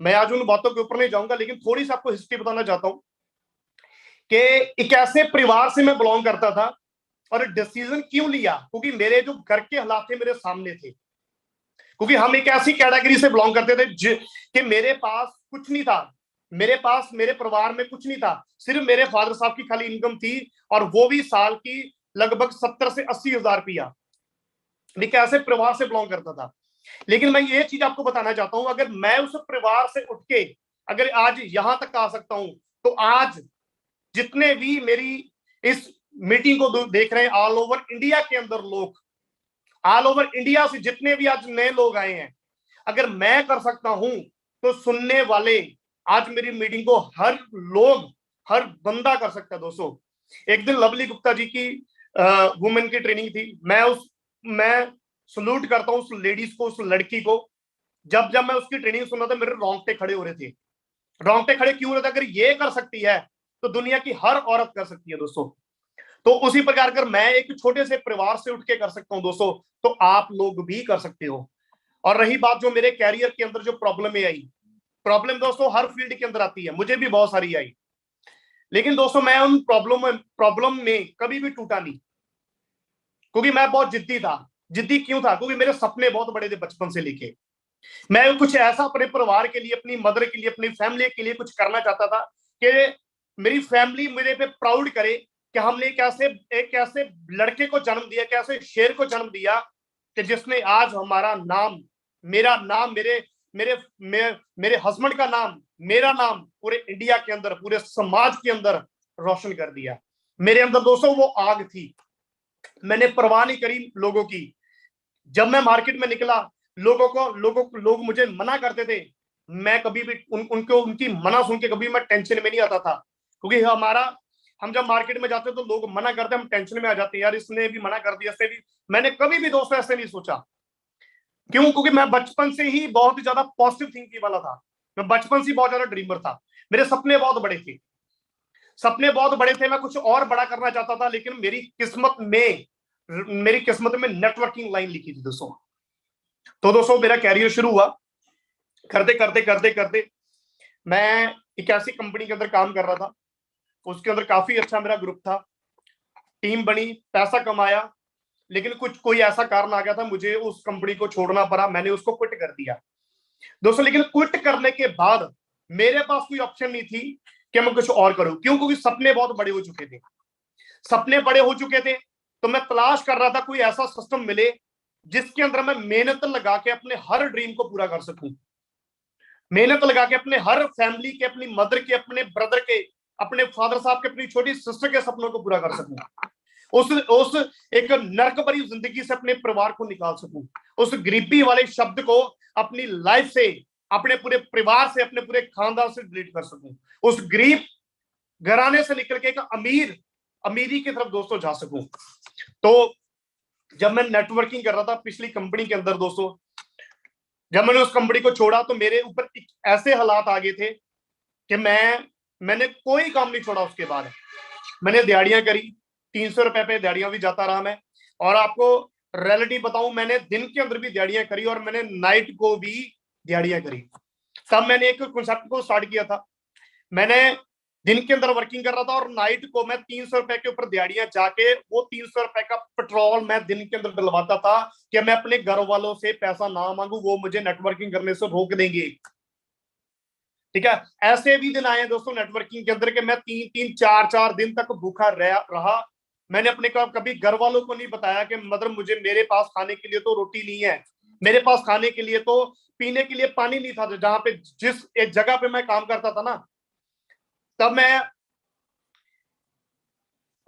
मैं आज उन बातों के ऊपर नहीं जाऊंगा, लेकिन थोड़ी सी आपको हिस्ट्री बताना चाहता हूं कि एक ऐसे परिवार से मैं बिलोंग करता था, और डिसीजन क्यों लिया? क्योंकि मेरे जो घर के हालात थे मेरे सामने थे, क्योंकि हम एक ऐसी कैटेगरी से बिलोंग करते थे कि मेरे पास कुछ नहीं था, मेरे पास मेरे परिवार में कुछ नहीं था, सिर्फ मेरे फादर साहब की खाली इनकम थी, और वो भी साल की लगभग 70 से 80 हजार रुपया। मैं कैसे परिवार से बिलोंग करता था। लेकिन मैं ये चीज आपको बताना चाहता हूं, अगर मैं उस परिवार से उठ के अगर आज यहां तक आ सकता हूं, तो आज जितने भी मेरी इस मीटिंग को देख रहे हैं ऑल ओवर इंडिया के अंदर लोग, ऑल ओवर इंडिया से जितने भी आज नए लोग आए हैं, अगर मैं कर सकता हूं तो सुनने वाले आज मेरी मीटिंग को हर बंदा कर सकता है। दोस्तों, एक दिन लवली गुप्ता जी की वुमेन की ट्रेनिंग थी, मैं सल्यूट करता हूं उस लेडीज को, उस लड़की को। जब मैं उसकी ट्रेनिंग सुन रहा था, मेरे रोंगटे खड़े हो रहे थे। रोंगटे खड़े क्यों हो रहे थे? अगर ये कर सकती है तो दुनिया की हर औरत कर सकती है दोस्तों। तो उसी प्रकार अगर मैं एक छोटे से परिवार से उठ के कर सकता हूं दोस्तों, तो आप लोग भी कर सकते हो। और रही बात जो मेरे कैरियर के अंदर जो प्रॉब्लम आई, प्रॉब्लम दोस्तों हर फील्ड के अंदर आती है, मुझे भी बहुत सारी आई, लेकिन दोस्तों मैं उन प्रॉब्लम में कभी भी टूटा नहीं, क्योंकि मैं बहुत जिद्दी था। जिद्दी क्यों था? क्योंकि मेरे सपने बहुत बड़े थे बचपन से लेके। मैं कुछ ऐसा अपने परिवार के लिए, अपनी मदर के लिए, अपनी फैमिली के लिए कुछ करना चाहता था कि मेरी फैमिली मेरे पे प्राउड करे कि हमने एक ऐसे लड़के को जन्म दिया, कैसे शेर को जन्म दिया कि जिसने आज हमारा नाम, मेरा नाम, मेरे हस्बैंड का नाम, मेरा नाम पूरे इंडिया के अंदर, पूरे समाज के अंदर रोशन कर दिया। मेरे अंदर दोस्तों वो आग थी, मैंने परवाह नहीं करी लोगों की। जब मैं मार्केट में निकला, लोग मुझे मना करते थे, मैं कभी भी उनकी मना सुन के कभी मैं टेंशन में नहीं आता था, क्योंकि हम जब मार्केट में जाते तो लोग मना करते, हम टेंशन में आ जाते, यार इसने भी मना कर दिया, इसने भी। मैंने कभी भी दोस्तों ऐसे नहीं सोचा। क्यों? क्योंकि मैं बचपन से ही बहुत ज्यादा पॉजिटिव थिंकिंग वाला था। मैं बचपन से बहुत ज्यादा ड्रीमर था। मेरे सपने बहुत बड़े थे, मैं कुछ और बड़ा करना चाहता था, लेकिन मेरी किस्मत में नेटवर्किंग लाइन लिखी थी दोस्तों। तो दोस्तों मेरा कैरियर शुरू हुआ, करते मैं एक ऐसी कंपनी के अंदर काम कर रहा था, उसके अंदर काफी अच्छा मेरा ग्रुप था, टीम बनी, पैसा कमाया, लेकिन कोई ऐसा कारण आ गया था, मुझे उस कंपनी को छोड़ना पड़ा, मैंने उसको क्विट कर दिया दोस्तों। लेकिन क्विट करने के बाद मेरे पास कोई ऑप्शन नहीं थी कि मैं कुछ और करूं। क्यों? क्योंकि सपने बहुत बड़े हो चुके थे, तो मैं तलाश कर रहा था कोई ऐसा सिस्टम मिले जिसके अंदर मैं मेहनत लगा के अपने हर ड्रीम को पूरा कर सकूं, मेहनत लगा के अपने हर फैमिली के, अपनी मदर के, अपने ब्रदर के, अपने फादर साहब के, अपनी छोटी सिस्टर के सपनों को पूरा कर सकूं, उस एक नर्क भरी जिंदगी से अपने परिवार को निकाल सकूं, उस गरीबी वाले शब्द को अपनी लाइफ से, अपने पूरे परिवार से, अपने पूरे खानदान से डिलीट कर सकूं, उस गरीब घराने से निकल के एक अमीरी की तरफ दोस्तों जा सकूं। तो जब मैं नेटवर्किंग कर रहा था पिछली कंपनी के अंदर दोस्तों, जब मैंने उस कंपनी को छोड़ा तो मेरे ऊपर ऐसे हालात आ गए थे कि मैंने कोई काम नहीं छोड़ा। उसके बाद मैंने दिहाड़ियां करी, 300 रुपए पे दिहाड़ियां भी जाता रहा मैं। और आपको रियलिटी बताऊं, मैंने दिन के अंदर भी दिहाड़ियां करी और मैंने नाइट को भी दिहाड़ियां करी। तब मैंने एक कॉन्सेप्ट को स्टार्ट किया था, मैंने दिन के अंदर वर्किंग कर रहा था और नाइट को मैं 300 रुपए के ऊपर दिहाड़ियां जाके वो 300 रुपए का पेट्रोल मैं दिन के अंदर डलवाता था कि मैं अपने घर वालों से पैसा ना मांगू, वो मुझे नेटवर्किंग करने से रोक देंगे। ठीक है, ऐसे भी दिन आए दोस्तों नेटवर्किंग के अंदर कि मैं 3-4 दिन तक भूखा रहा। मैंने अपने कभी घर वालों को नहीं बताया कि मदर मुझे, मेरे पास खाने के लिए तो रोटी नहीं है, मेरे पास खाने के लिए तो पीने के लिए पानी नहीं था। जहां पे जिस एक जगह पे मैं काम करता था ना, तब मैं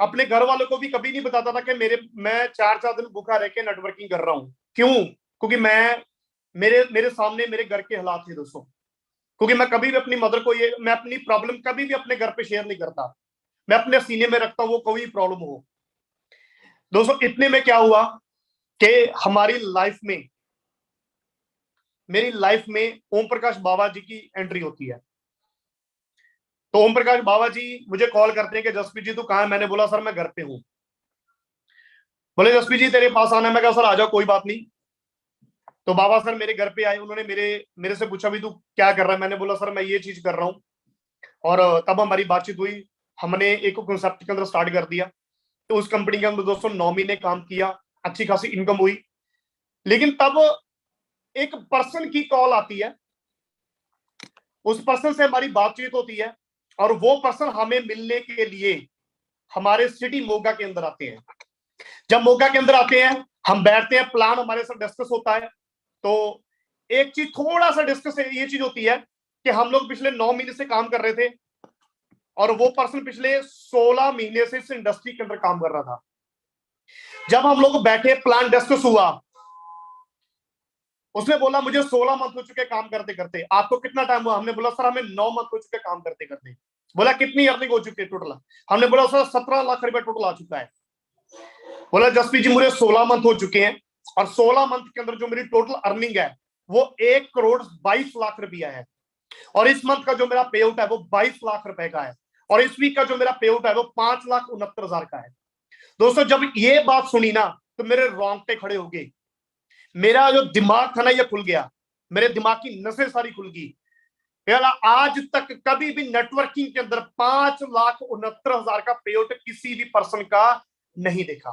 अपने घर वालों को भी कभी नहीं बताता था कि मैं 4 दिन भूखा रह के नेटवर्किंग कर रहा हूं। क्यों? क्योंकि मेरे सामने मेरे घर के हालात थे दोस्तों। क्योंकि मैं कभी भी अपनी मदर को मैं अपनी प्रॉब्लम कभी भी अपने घर पे शेयर नहीं करता, मैं अपने सीने में रखता हूं, वो कोई प्रॉब्लम हो दोस्तों। इतने में क्या हुआ कि मेरी लाइफ में ओम प्रकाश बाबा जी की एंट्री होती है। तो ओम प्रकाश बाबा जी मुझे कॉल करते हैं कि जसप्रीत जी तू कहां है? मैंने बोला सर मैं घर पे हूं। बोले जसप्रीत जी तेरे पास आना है। मैं कहा सर आ जाओ, कोई बात नहीं। तो बाबा सर मेरे घर पे आए, उन्होंने मेरे से पूछा भी तू क्या कर रहा है? मैंने बोला सर मैं ये चीज कर रहा हूँ। और तब हमारी बातचीत हुई, हमने एक कॉन्सेप्ट के अंदर स्टार्ट कर दिया तो उस कंपनी के अंदर दोस्तों 9 महीने काम किया, अच्छी खासी इनकम हुई। लेकिन तब एक पर्सन की कॉल आती है, उस पर्सन से हमारी बातचीत होती है और वो पर्सन हमें मिलने के लिए हमारे सिटी मोगा के अंदर आते हैं। जब मोगा के अंदर आते हैं, हम बैठते हैं, प्लान हमारे साथ डिस्कस होता है। तो एक चीज थोड़ा सा डिस्कस ये चीज होती है कि हम लोग पिछले 9 महीने से काम कर रहे थे और वो पर्सन पिछले 16 महीने से इस इंडस्ट्री के अंदर काम कर रहा था। जब हम लोग बैठे, प्लान डिस्कस हुआ, उसने बोला मुझे 16 मंथ हो चुके काम करते करते, आपको कितना टाइम हुआ? हमने बोला सर हमें 9 मंथ हो चुके काम करते करते। बोला कितनी अर्निंग हो चुकी है टोटल? हमने बोला सर 17 लाख रुपए टोटल आ चुका है। बोला जसप्रीत जी मुझे 16 मंथ हो चुके हैं और 16 मंथ के अंदर जो मेरी टोटल अर्निंग है वो 1 करोड़ 22 लाख रुपया है और इस मंथ का जो मेरा पे आउट है वो 22 लाख रुपए का है और इस वीक का जो मेरा पे आउट है वो 5,69,000 का है। दोस्तों जब ये बात सुनी ना तो मेरे रोंगटे खड़े हो गए, मेरा जो दिमाग था ना ये खुल गया, मेरे दिमाग की नसें सारी खुल गई। आज तक कभी भी नेटवर्किंग के अंदर 5,69,000 का पे आउट किसी भी पर्सन का नहीं देखा।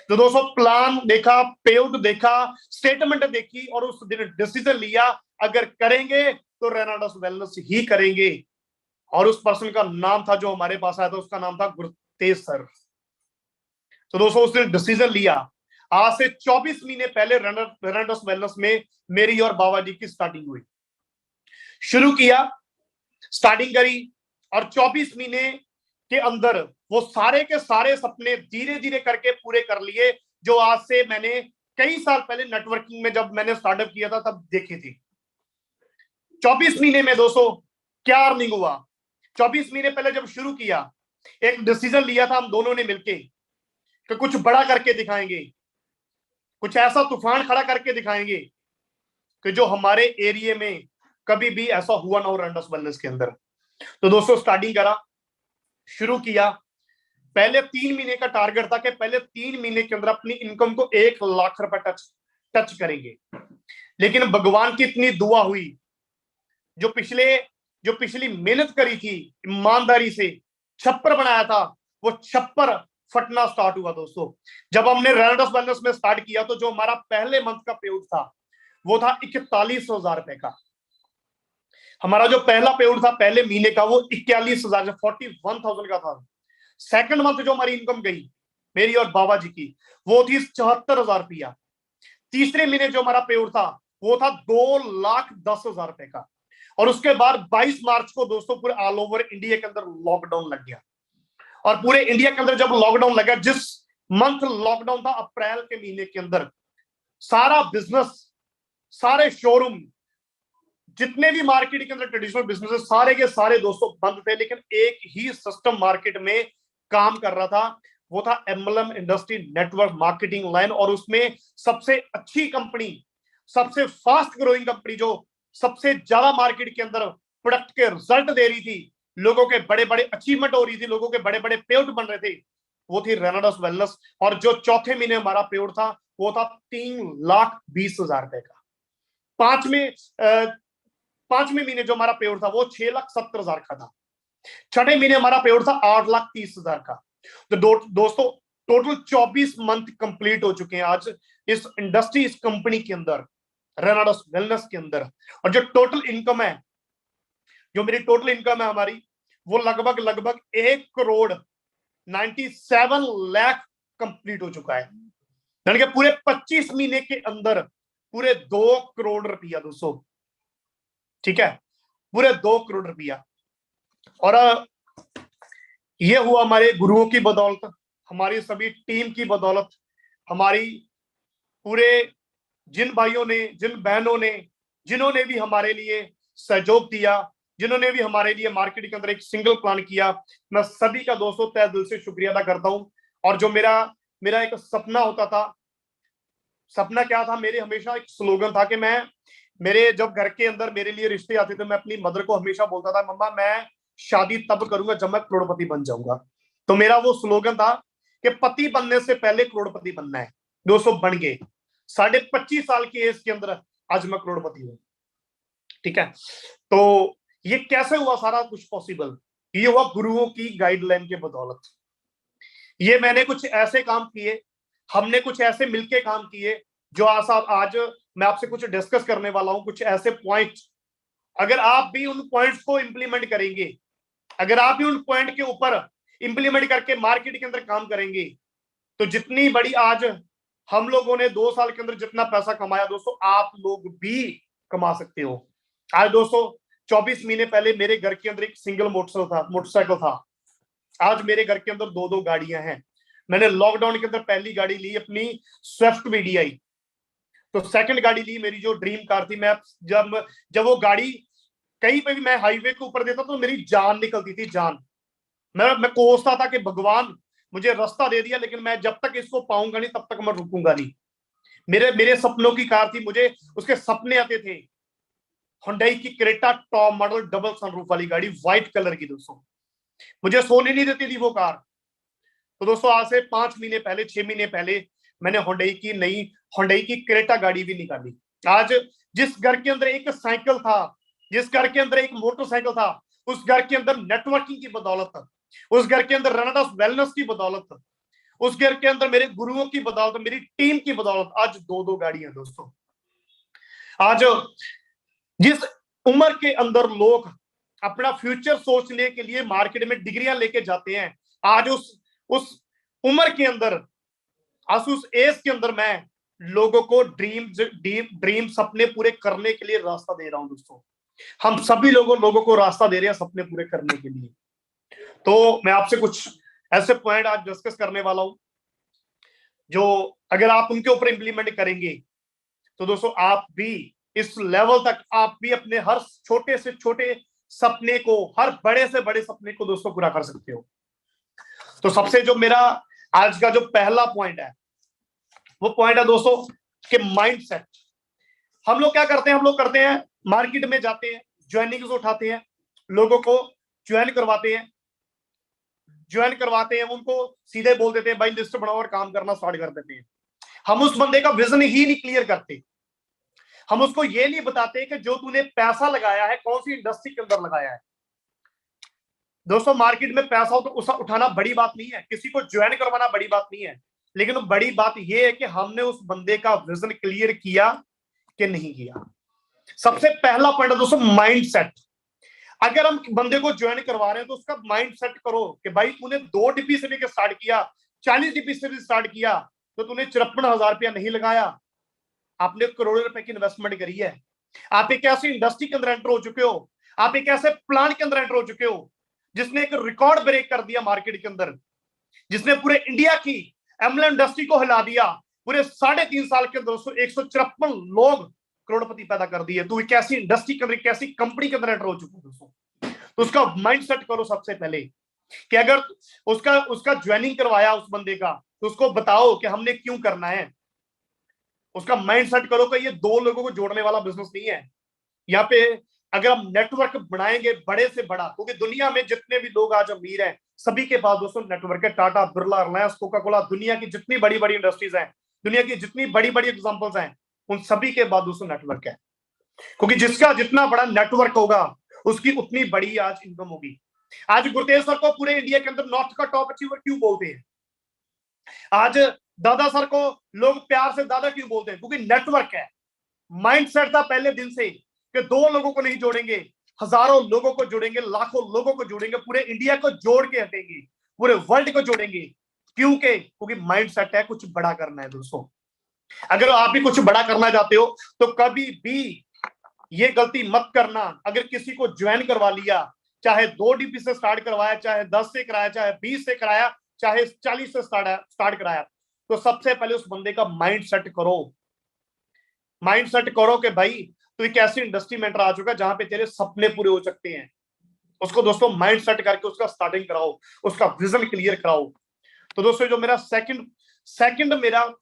तो दोस्तों प्लान देखा, पे आउट देखा, स्टेटमेंट देखी और उस दिन डिसीजन लिया अगर करेंगे तो रेनाडस वेलनेस ही करेंगे। और उस पर्सन का नाम था जो हमारे पास आया था, उसका नाम था गुरतेज सर। तो दोस्तों उस दिन डिसीजन लिया। आज से 24 महीने पहले रेनाडस वेलनेस में मेरी और बाबा जी की स्टार्टिंग हुई। शुरू किया, स्टार्टिंग करी और 24 महीने के अंदर वो सारे के सारे सपने धीरे धीरे करके पूरे कर लिए जो आज से मैंने कई साल पहले नेटवर्किंग में जब मैंने स्टार्टअप किया था तब देखी थी। 24 महीने में दोस्तों क्या अर्निंग हुआ? 24 महीने पहले जब शुरू किया, एक डिसीजन लिया था हम दोनों ने मिलके कि कुछ बड़ा करके दिखाएंगे, कुछ ऐसा तूफान खड़ा करके दिखाएंगे कि जो हमारे एरिया में कभी भी ऐसा हुआ ना हो रेनाडस वेलनेस के अंदर। तो दोस्तों स्टार्टिंग करा, शुरू किया। पहले 3 महीने का टारगेट था कि पहले 3 महीने के अंदर अपनी इनकम को 1 लाख रुपए टच करेंगे। लेकिन भगवान की इतनी दुआ हुई, जो पिछली मेहनत करी थी ईमानदारी से, छप्पर बनाया था, वो छप्पर फटना स्टार्ट हुआ। दोस्तों जब हमने रेनाडस वेलनेस में स्टार्ट किया तो जो हमारा पहले मंथ का पे आउट था वो था 41,000 रुपए का। हमारा जो पहला पे आउट था पहले महीने का वो 41,000 41,000 का था। सेकंड मंथ जो हमारी इनकम गई मेरी और बाबा जी की वो थी 74,000 रुपया। तीसरे महीने जो हमारा पे आउट था वो था 2,10,000 रुपए का। और उसके बाद 22 मार्च को दोस्तों पूरे ऑल ओवर इंडिया के अंदर लॉकडाउन लग गया। और पूरे इंडिया के अंदर जब लॉकडाउन लगा, जिस मंथ लॉकडाउन था अप्रैल के महीने के अंदर, सारा बिजनेस, सारे शोरूम, जितने भी मार्केट के अंदर ट्रेडिशनल बिजनेस सारे के सारे दोस्तों बंद थे। लेकिन एक ही सिस्टम मार्केट में काम कर रहा था, वो था MLM industry network marketing line. और उसमें सबसे अच्छी कंपनी, सबसे फास्ट ग्रोइंग कंपनी, जो सबसे ज्यादा मार्केट के अंदर प्रोडक्ट के रिजल्ट दे रही थी, लोगों के बड़े बड़े अचीवमेंट हो रही थी, लोगों के बड़े बड़े पे आउट बन रहे थे, वो थी रेनाडस वेलनेस। और जो चौथे महीने हमारा पे आउट था वो था 3,20,000 रुपए का। पांचवें महीने जो हमारा पे आउट था वो 6,70,000 का था। छठे महीने हमारा पे आउट था 8,30,000 का। तो दोस्तों टोटल 24 मंथ कंप्लीट हो चुके हैं आज इस इंडस्ट्री, इस कंपनी के अंदर, रेनाडस वेलनेस के अंदर। और जो टोटल इनकम है, जो मेरी टोटल इनकम है हमारी, वो लगभग 1 करोड़ 97 लाख कंप्लीट हो चुका है। यानी कि पूरे 25 महीने के अंदर पूरे 2 करोड़ रुपया दोस्तों, ठीक है, पूरे 2 करोड़ रुपया। और ये हुआ हमारे गुरुओं की बदौलत, हमारी सभी टीम की बदौलत, हमारी पूरे जिन भाइयों ने, जिन बहनों ने, जिन्होंने भी हमारे लिए सहयोग दिया, जिन्होंने भी हमारे लिए मार्केट के अंदर एक सिंगल प्लान किया, मैं सभी का दोस्तों तहे दिल से शुक्रिया अदा करता हूं। और जो मेरा एक सपना होता था, सपना क्या था, मेरे हमेशा एक स्लोगन था कि मेरे जब घर के अंदर मेरे लिए रिश्ते आते थे, मैं अपनी मदर को हमेशा बोलता था, मम्मा मैं शादी तब करूंगा जब मैं करोड़पति बन जाऊंगा। तो मेरा वो स्लोगन था कि पति बनने से पहले करोड़पति बनना है। दोस्तों बन गए, 25.5 साल की एज के अंदर आज मैं करोड़पति हूं, ठीक है। तो ये कैसे हुआ सारा कुछ पॉसिबल? ये हुआ गुरुओं की गाइडलाइन के बदौलत, ये मैंने कुछ ऐसे काम किए, हमने कुछ ऐसे मिलके काम किए जो आज मैं आपसे कुछ डिस्कस करने वाला हूं, कुछ ऐसे पॉइंट। अगर आप भी उन पॉइंट्स को इंप्लीमेंट करेंगे, अगर आप भी उन पॉइंट के ऊपर इंप्लीमेंट करके मार्केट के अंदर काम करेंगे, तो जितनी बड़ी आज हम लोगों ने 2 साल के अंदर जितना पैसा कमाया दोस्तों, आप लोग भी कमा सकते हो। आज दोस्तों 24 महीने पहले मेरे घर के अंदर एक सिंगल मोटरसाइकिल था। आज मेरे घर के अंदर 2-2 गाड़ियां हैं। मैंने लॉकडाउन के अंदर पहली गाड़ी ली अपनी स्विफ्ट VDI, तो सेकंड गाड़ी ली मेरी जो ड्रीम कार थी। मैं जब वो गाड़ी कहीं पे भी मैं हाईवे के ऊपर देता तो मेरी जान निकलती थी, जान। मैं कोसता था कि भगवान मुझे रास्ता दे दिया, लेकिन मैं जब तक इसको पाऊंगा नहीं तब तक मैं रुकूंगा नहीं। मेरे सपनों की कार थी, मुझे उसके सपने आते थे। हुंडई की Creta top model double sunroof वाली गाड़ी, व्हाइट कलर की दोस्तों, मुझे सोने नहीं देती थी वो कार। तो दोस्तों आज से 5 महीने पहले, 6 महीने पहले मैंने हुंडई की क्रेटा गाड़ी भी निकाली। आज जिस घर के अंदर एक साइकिल था, जिस घर के अंदर एक मोटरसाइकिल था, उस घर के अंदर नेटवर्किंग की बदौलत, उस घर के अंदर रेनेडस वेलनेस की बदौलत, उस घर के अंदर मेरे गुरुओं की बदौलत, मेरी टीम की बदौलत आज 2-2 गाड़ियां दोस्तों। आज जिस उम्र के अंदर लोग अपना फ्यूचर सोचने के लिए मार्केट में डिग्रियां लेके जाते हैं, आज उस उम्र के अंदर, आज उस एज के अंदर मैं लोगों को ड्रीम सपने पूरे करने के लिए रास्ता दे रहा हूं दोस्तों। हम सभी लोगों को रास्ता दे रहे हैं सपने पूरे करने के लिए। तो मैं आपसे कुछ ऐसे पॉइंट आज डिस्कस करने वाला हूं जो अगर आप उनके ऊपर इंप्लीमेंट करेंगे तो दोस्तों आप भी इस लेवल तक, आप भी अपने हर छोटे से छोटे सपने को, हर बड़े से बड़े सपने को दोस्तों पूरा कर सकते हो। तो सबसे जो मेरा आज का जो पहला पॉइंट है, वो पॉइंट है दोस्तों कि माइंडसेट। हम लोग क्या करते हैं, हम लोग करते हैं मार्केट में जाते हैं, ज्वाइनिंग्स उठाते हैं, लोगों को ज्वाइन करवाते हैं, उनको सीधे बोल देते हैं भाई लिस्ट बनाओ और काम करना स्टार्ट कर देते हैं। हम उस बंदे का विजन ही नहीं क्लियर करते। हम उसको ये नहीं बताते कि जो तूने पैसा लगाया है कौन सी इंडस्ट्री के अंदर लगाया है। दोस्तों मार्केट में पैसा हो तो उसे उठाना बड़ी बात नहीं है, किसी को ज्वाइन करवाना बड़ी बात नहीं है, लेकिन बड़ी बात यह है कि हमने उस बंदे का विजन क्लियर किया कि नहीं किया। सबसे पहला पॉइंट है दोस्तों माइंडसेट। अगर हम बंदे को ज्वाइन करवा रहे हैं तो उसका माइंड सेट करो कि भाई तूने 2 डिब्बी से लेकर स्टार्ट किया, 40 डिब्बी से भी स्टार्ट किया, तो तूने 54,000 रुपया नहीं लगाया, आपने करोड़ों रुपए की इन्वेस्टमेंट करी है। आप एक ऐसी इंडस्ट्री के अंदर एंटर हो चुके हो, आप एक ऐसे प्लान के अंदर एंटर हो चुके हो जिसने एक रिकॉर्ड ब्रेक कर दिया मार्केट के अंदर, जिसने पूरे इंडिया की एमएलएम इंडस्ट्री को हिला दिया। पूरे 3.5 साल के अंदर 154 लोग करोड़पति पैदा कर दिए। तो एक ऐसी इंडस्ट्री के अंदर, एक ऐसी कंपनी के अंदर एंटर हो चुके हो दोस्तों। तो उसका माइंड सेट करो सबसे पहले कि अगर उसका ज्वाइनिंग करवाया उस बंदे का, तो उसको बताओ कि हमने क्यों करना है। उसका माइंड सेट करो कि ये 2 लोगों को जोड़ने वाला बिजनेस नहीं है। यहाँ पे अगर हम नेटवर्क बनाएंगे बड़े से बड़ा, क्योंकि दुनिया में जितने भी लोग आज अमीर हैं सभी के पास दोस्तों नेटवर्क है। टाटा, बिरला, रिलायंस, कोका कोला, दुनिया की जितनी बड़ी बड़ी इंडस्ट्रीज हैं, दुनिया की जितनी बड़ी बड़ी एग्जांपल्स हैं, उन सभी के बाद दोस्तों नेटवर्क है। क्योंकि जिसका जितना बड़ा नेटवर्क होगा उसकी उतनी बड़ी आज इनकम होगी। आज गुरतेज सर को पूरे इंडिया के अंदर नॉर्थ का टॉप अचीवर क्यों बोलते हैं? आज दादा सर को लोग प्यार से दादा क्यों बोलते हैं? क्योंकि नेटवर्क है। माइंडसेट था पहले दिन से कि 2 लोगों को नहीं जोड़ेंगे, हजारों लोगों को जोड़ेंगे, लाखों लोगों को जोड़ेंगे, पूरे इंडिया को जोड़ के हटेंगे, पूरे वर्ल्ड को जोड़ेंगे। क्योंकि माइंडसेट है कुछ बड़ा करना है दोस्तों। अगर आप भी कुछ बड़ा करना चाहते हो तो कभी भी ये गलती मत करना। अगर किसी को ज्वाइन करवा लिया, चाहे 2 डिब्बी से स्टार्ट करवाया, चाहे 10 से कराया, चाहे 20 से कराया, चाहे 40 से स्टार्ट कराया, तो सबसे पहले उस बंदे का माइंड सेट करो कि भाई तो एक ऐसी इंडस्ट्री में एंटर आ चुका है जहां पे तेरे सपने पूरे हो सकते हैं। उसको दोस्तों माइंड सेट करके उसका स्टार्टिंग कराओ, उसका विजन क्लियर कराओ। तो दोस्तों जो मेरा सेकंड मेरा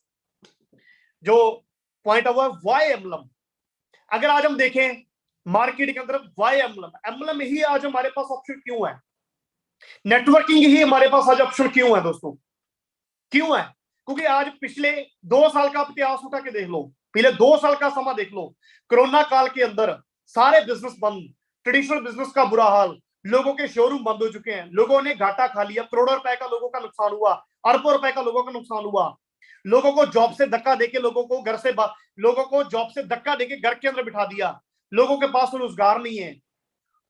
जो पॉइंट है वो है वाई एम्बलम। अगर आज हम देखें मार्केट के अंदर वाई एम्बलम ही आज हमारे पास ऑप्शन क्यों है? नेटवर्किंग ही हमारे पास आज ऑप्शन क्यों है दोस्तों? क्यों है? क्योंकि आज पिछले 2 साल का इतिहास उठा के देख लो, पिछले 2 साल का समा देख लो। कोरोना काल के अंदर सारे बिजनेस बंद, ट्रेडिशनल बिजनेस का बुरा हाल, लोगों के शोरूम बंद हो चुके हैं, लोगों ने घाटा खा लिया, करोड़ों रुपए का लोगों का नुकसान हुआ, अरबों रुपए का लोगों का नुकसान हुआ, लोगों को जॉब से धक्का देके लोगों को जॉब से धक्का देके घर के अंदर बिठा दिया, लोगों के पास रोजगार नहीं है।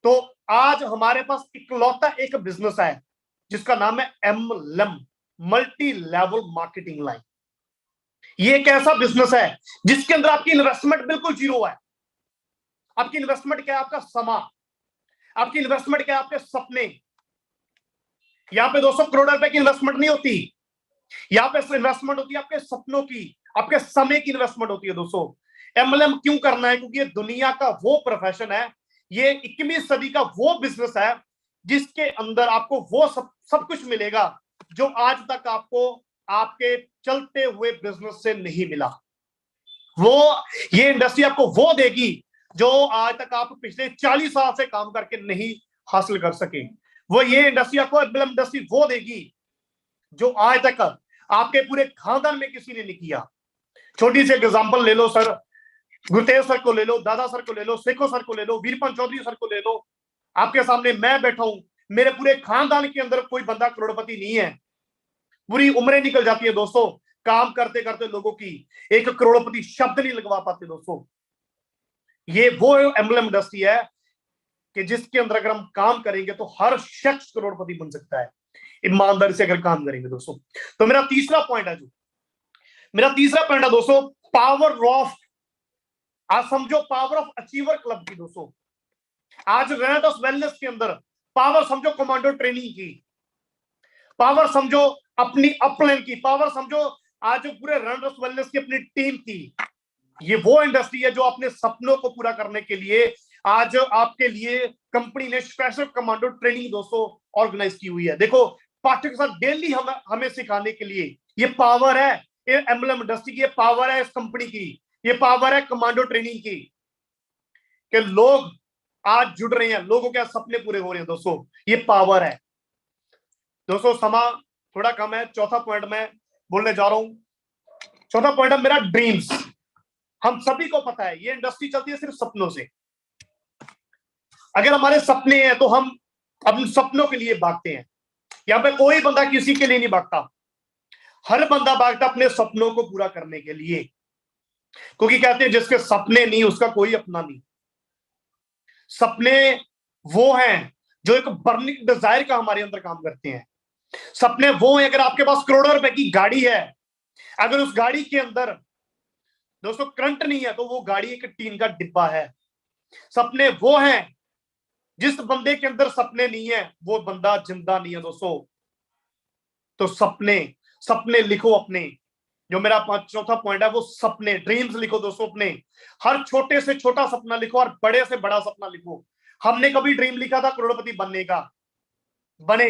तो आज हमारे पास इकलौता एक बिजनेस है जिसका नाम है MLM, multi level marketing line. ये एक ऐसा बिजनेस है जिसके अंदर आपकी इन्वेस्टमेंट बिल्कुल जीरो है। आपकी इन्वेस्टमेंट क्या है? आपका समय। आपकी इन्वेस्टमेंट क्या है? आपके सपने। यहां पे 200 करोड़ रुपए की इन्वेस्टमेंट नहीं होती, यहां पे इन्वेस्टमेंट होती है आपके सपनों की, आपके समय की इन्वेस्टमेंट होती है। दोस्तों, एमएलएम क्यों करना है? क्योंकि ये दुनिया का वो प्रोफेशन है, ये 21वीं सदी का वो बिजनेस है जिसके अंदर आपको वो सब कुछ मिलेगा जो आज तक आपको आपके चलते हुए बिजनेस से नहीं मिला। ये इंडस्ट्री आपको वो देगी जो आज तक आप पिछले 40 साल से काम करके नहीं हासिल कर सके। ये इंडस्ट्री आपको एमएलएम इंडस्ट्री वो देगी जो आज तक आपके पूरे खानदान में किसी ने नहीं किया। छोटी सी एग्जांपल ले लो सर, गुरतेज सर को ले लो, दादा सर को ले लो, सेखो सर को ले लो, वीरपन चौधरी सर को ले लो। आपके सामने मैं बैठा हूं, मेरे पूरे खानदान के अंदर कोई बंदा करोड़पति नहीं है। पूरी उम्रें निकल जाती है दोस्तों, काम करते करते लोगों की, एक करोड़पति शब्द नहीं लगवा पाते। दोस्तों, ये वो एमएलएम इंडस्ट्री है कि जिसके अंदर अगर हम काम करेंगे तो हर शख्स करोड़पति बन सकता है, ईमानदारी से अगर काम करेंगे। दोस्तों, तो मेरा तीसरा पॉइंट है दोस्तों, पावर ऑफ, आज समझो पावर ऑफ अचीवर क्लब की। दोस्तों, आज रेनेटस वेलनेस के अंदर पावर समझो कमांडो ट्रेनिंग की, पावर समझो अपनी अपलाइन की, पावर समझो आज जो पूरे रेनेटस वेलनेस की अपनी टीम की। ये वो इंडस्ट्री है जो अपने सपनों को पूरा करने के लिए आज आपके लिए कंपनी ने स्पेशल कमांडो ट्रेनिंग दोस्तों ऑर्गेनाइज की हुई है। देखो, पाठ्य के साथ डेली हमें सिखाने के लिए ये पावर है, ये एमएलएम इंडस्ट्री की ये पावर है, इस कंपनी की ये पावर है कमांडो ट्रेनिंग की, कि लोग आज जुड़ रहे हैं, लोगों के सपने पूरे हो रहे हैं। दोस्तों, ये पावर है। दोस्तों, समा थोड़ा कम है, चौथा पॉइंट मैं बोलने जा रहा हूं। चौथा पॉइंट है मेरा ड्रीम्स। हम सभी को पता है ये इंडस्ट्री चलती है सिर्फ सपनों से। अगर हमारे सपने हैं तो हम अपने सपनों के लिए भागते हैं। यहां पे कोई बंदा किसी के लिए नहीं भागता, हर बंदा भागता अपने सपनों को पूरा करने के लिए, क्योंकि कहते हैं जिसके सपने नहीं उसका कोई अपना नहीं। सपने वो हैं जो एक बर्निंग डिजायर का हमारे अंदर काम करते हैं। सपने वो हैं, अगर आपके पास करोड़ों रुपए की गाड़ी है, अगर उस गाड़ी के अंदर दोस्तों करंट नहीं है तो वो गाड़ी एक टीन का डिब्बा है। सपने वो हैं, जिस बंदे के अंदर सपने नहीं है वो बंदा जिंदा नहीं है। दोस्तों, तो सपने लिखो अपने। जो मेरा चौथा पॉइंट है वो सपने, ड्रीम्स लिखो दोस्तों अपने। हर छोटे से छोटा सपना लिखो और बड़े से बड़ा सपना लिखो। हमने कभी ड्रीम लिखा था करोड़पति बनने का, बने।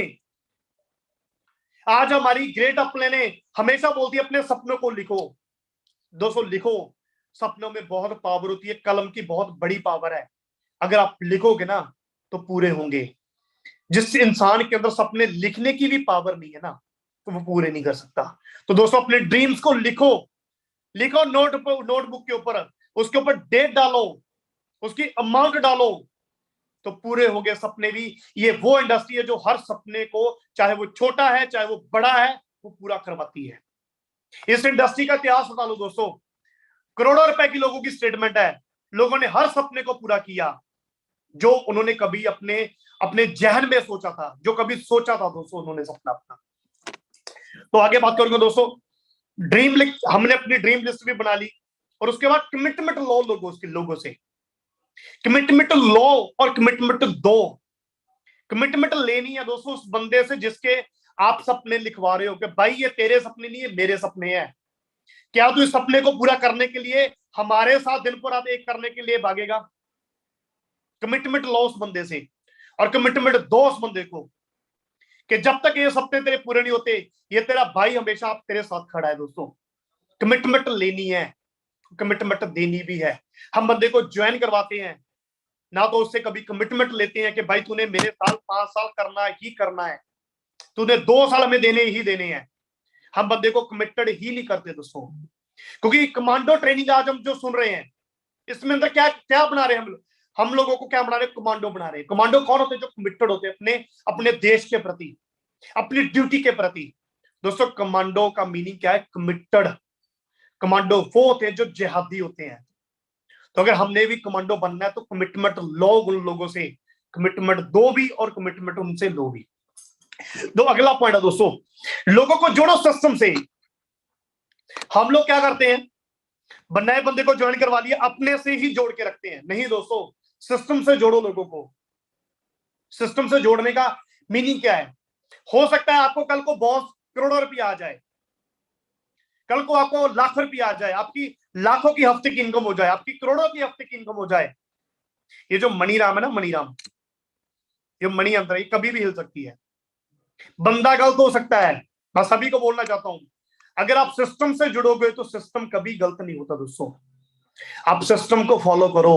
आज हमारी ग्रेट अपने ने हमेशा बोलती है अपने सपनों को लिखो। दोस्तों, लिखो, सपनों में बहुत पावर होती है, कलम की बहुत बड़ी पावर है। अगर आप लिखोगे ना तो पूरे होंगे। जिस इंसान के अंदर सपने लिखने की भी पावर नहीं है ना तो वो पूरे नहीं कर सकता। तो दोस्तों, अपने ड्रीम्स को लिखो नोटबुक के ऊपर, उसके ऊपर डेट डालो, उसकी अमाउंट डालो, तो पूरे हो गए सपने भी। ये वो इंडस्ट्री है जो हर सपने को, चाहे वो छोटा है चाहे वो बड़ा है, वो पूरा करवाती है। इस इंडस्ट्री का इतिहास बता लो दोस्तों, करोड़ों रुपए की लोगों की स्टेटमेंट है। लोगों ने हर सपने को पूरा किया जो उन्होंने कभी अपने जहन में सोचा था, जो कभी सोचा था दोस्तों उन्होंने सपना अपना। तो आगे बात करूंगा दोस्तों, हमने अपनी ड्रीम लिस्ट भी बना ली, और उसके बाद कमिटमेंट लो लोगों से। कमिटमेंट लो और कमिटमेंट दो। कमिटमेंट लेनी है दोस्तों उस बंदे से जिसके आप सपने लिखवा रहे हो कि भाई ये तेरे सपने नहीं है, मेरे सपने हैं। क्या तू इस सपने को पूरा करने के लिए हमारे साथ दिन पर रात एक करने के लिए भागेगा? कमिटमेंट लो उस बंदे से, और कमिटमेंट दो उस बंदे को कि जब तक ये सपने तेरे पूरे नहीं होते, ये तेरा भाई हमेशा आप तेरे साथ खड़ा है। दोस्तों, कमिटमेंट लेनी है, कमिटमेंट देनी भी है। हम बंदे को ज्वाइन करवाते हैं ना तो उससे कभी कमिटमेंट लेते हैं कि भाई तूने मेरे साल 5 साल करना ही करना है, तूने 2 साल हमें देने ही देने हैं। हम बंदे को कमिटेड ही नहीं करते दोस्तों, क्योंकि कमांडो ट्रेनिंग आज हम जो सुन रहे हैं इसमें अंदर क्या क्या बना रहे हैं हम लोगों को क्या बना रहे हैं, कमांडो बना रहे हैं। कमांडो कौन होते हैं, जो कमिटेड होते हैं अपने अपने देश के प्रति, अपनी ड्यूटी के प्रति। दोस्तों कमांडो का मीनिंग क्या है, कमिटेड। कमांडो वो होते हैं जो जिहादी होते हैं। तो अगर हमने भी कमांडो बनना है तो कमिटमेंट लो उन लोगों से, कमिटमेंट दो भी और कमिटमेंट उनसे लो भी। तो अगला पॉइंट है दोस्तों, लोगों को जोड़ो सिस्टम से। हम लोग क्या करते हैं, नए बंदे को ज्वाइन करवा लिया, अपने से ही जोड़ के रखते हैं। नहीं दोस्तों, सिस्टम से जोड़ो लोगों को। सिस्टम से जोड़ने का मीनिंग क्या है, हो सकता है आपको कल को बॉस करोड़ों रुपया आ जाए, कल को आपको लाख रुपया आ जाए, आपकी लाखों की हफ्ते की इनकम हो जाए, आपकी करोड़ों की हफ्ते की इनकम हो जाए। ये जो मनीराम है ना, मनीराम, ये मनी यंत्र, ये कभी भी हिल सकती है। बंदा गलत हो सकता है, मैं सभी को बोलना चाहता हूं, अगर आप सिस्टम से जुड़ोगे तो सिस्टम कभी गलत नहीं होता दोस्तों। आप सिस्टम को फॉलो करो,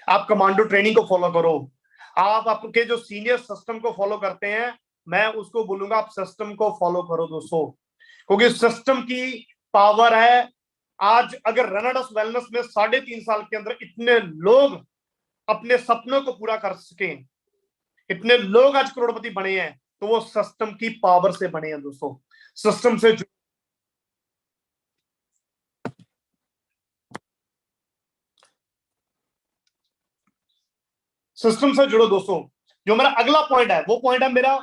आप कमांडो ट्रेनिंग को फॉलो करो, आप आपके जो सीनियर सिस्टम को फॉलो करते हैं, मैं उसको बोलूंगा आप सिस्टम को फॉलो करो दोस्तों, क्योंकि सिस्टम की पावर है। आज अगर रेनाडस वेलनेस में 3.5 साल के अंदर इतने लोग अपने सपनों को पूरा कर सके, इतने लोग आज करोड़पति बने हैं, तो वो सिस्टम की पावर से बने हैं दोस्तों। सिस्टम से सिस्टम से जुड़ो दोस्तों। जो मेरा अगला पॉइंट है, वो पॉइंट है मेरा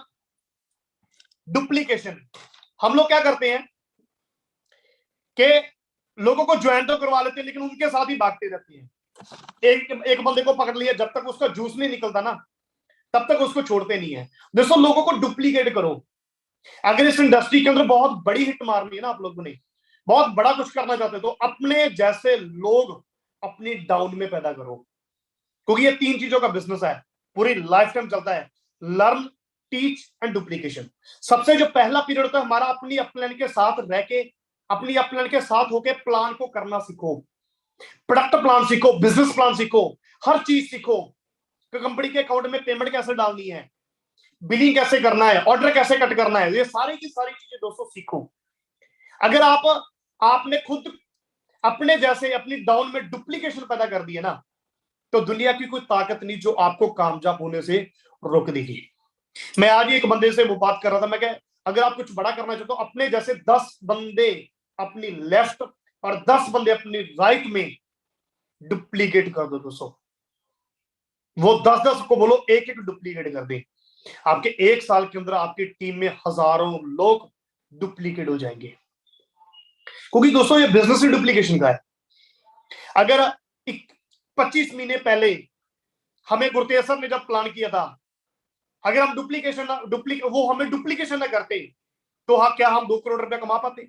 डुप्लीकेशन। हम लोग क्या करते हैं कि लोगों को ज्वाइन तो करवा लेते हैं, लेकिन उनके साथ ही भागते रहते हैं। एक बंदे को पकड़ लिया, जब तक उसका जूस नहीं निकलता ना, तब तक उसको छोड़ते नहीं है। दोस्तों लोगों को डुप्लीकेट करो। अगर इस इंडस्ट्री के अंदर बहुत बड़ी हिट मारनी है ना, आप लोगों ने बहुत बड़ा कुछ करना चाहते हो, तो अपने जैसे लोग अपनी डाउन में पैदा करो, क्योंकि ये 3 चीजों का बिजनेस है, पूरी लाइफ टाइम चलता है, लर्न, टीच एंड डुप्लीकेशन। सबसे जो पहला पीरियड होता है हमारा, अपनी अपलाइन के साथ रह के, अपनी अपलाइन के साथ होके प्लान को करना सीखो, प्रोडक्ट प्लान सीखो, बिजनेस प्लान सीखो, हर चीज सीखो कि कंपनी के अकाउंट में पेमेंट कैसे डालनी है, बिलिंग कैसे करना है, ऑर्डर कैसे कट करना है, ये सारी की सारी चीजें दोस्तों सीखो। अगर आपने खुद अपने जैसे अपनी डाउन में डुप्लीकेशन पैदा कर दिया ना, तो दुनिया की कोई ताकत नहीं जो आपको कामयाब होने से रोक देगी। मैं आज ही एक बंदे से वो बात कर रहा था, मैं कह अगर आप कुछ बड़ा करना चाहते हो, अपने जैसे 10 बंदे अपनी लेफ्ट और 10 बंदे अपनी राइट में डुप्लीकेट कर दो दोस्तों। वो 10-10 को बोलो एक एक डुप्लीकेट कर दे, आपके 1 साल के अंदर आपकी टीम में हजारों लोग डुप्लीकेट हो जाएंगे। क्योंकि दोस्तों ये बिजनेस ही डुप्लीकेशन का है। अगर 25 महीने पहले हमें गुरतेज सर ने जब प्लान किया था, अगर हम वो हमें डुप्लीकेशन ना करते, तो क्या हम 2 करोड़ रुपया कमा पाते?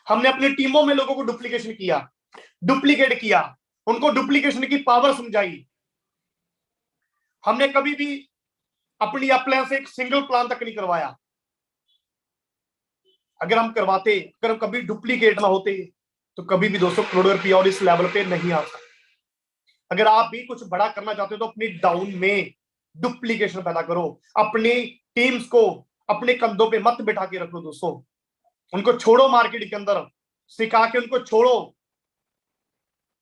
हमने अपनी टीमों में लोगों को डुप्लीकेशन किया, डुप्लीकेट किया, उनको डुप्लीकेशन की पावर समझाई। हमने कभी भी अपनी अपलाइन से एक सिंगल प्लान तक नहीं करवाया। अगर हम करवाते, अगर हम कभी डुप्लीकेट ना होते, तो कभी भी दोस्तों करोड़ों रुपया और इस लेवल पे नहीं आता। अगर आप भी कुछ बड़ा करना चाहते हो तो अपनी डाउन में डुप्लीकेशन पैदा करो, अपनी टीम्स को अपने कंधों पे मत बिठा के रखो दोस्तों, उनको छोड़ो मार्केट के अंदर, सिखा के उनको छोड़ो।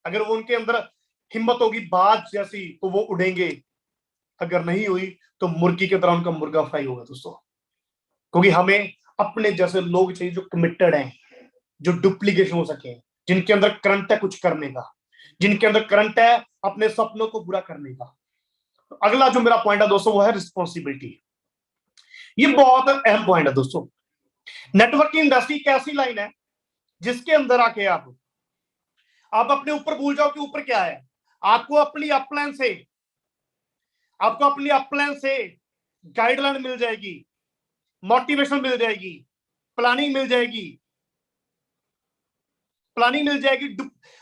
अगर वो उनके अंदर हिम्मत होगी बात जैसी, तो वो उड़ेंगे, अगर नहीं हुई तो मुर्गी की तरह उनका मुर्गा फ्राई होगा दोस्तों। क्योंकि हमें अपने जैसे लोग चाहिए जो कमिटेड हैं, जो डुप्लीकेशन हो सके, जिनके अंदर करंट है कुछ करने का, जिनके अंदर करंट है अपने सपनों को पूरा करने का। तो अगला जो मेरा पॉइंट है दोस्तों, वो है रिस्पॉन्सिबिलिटी। ये बहुत अहम पॉइंट है दोस्तों। नेटवर्किंग इंडस्ट्री एक ऐसी लाइन है जिसके अंदर आके आप अपने ऊपर भूल जाओ कि ऊपर क्या है। आपको अपनी अपलाइन से गाइडलाइन मिल जाएगी, मोटिवेशन मिल जाएगी, प्लानिंग मिल जाएगी।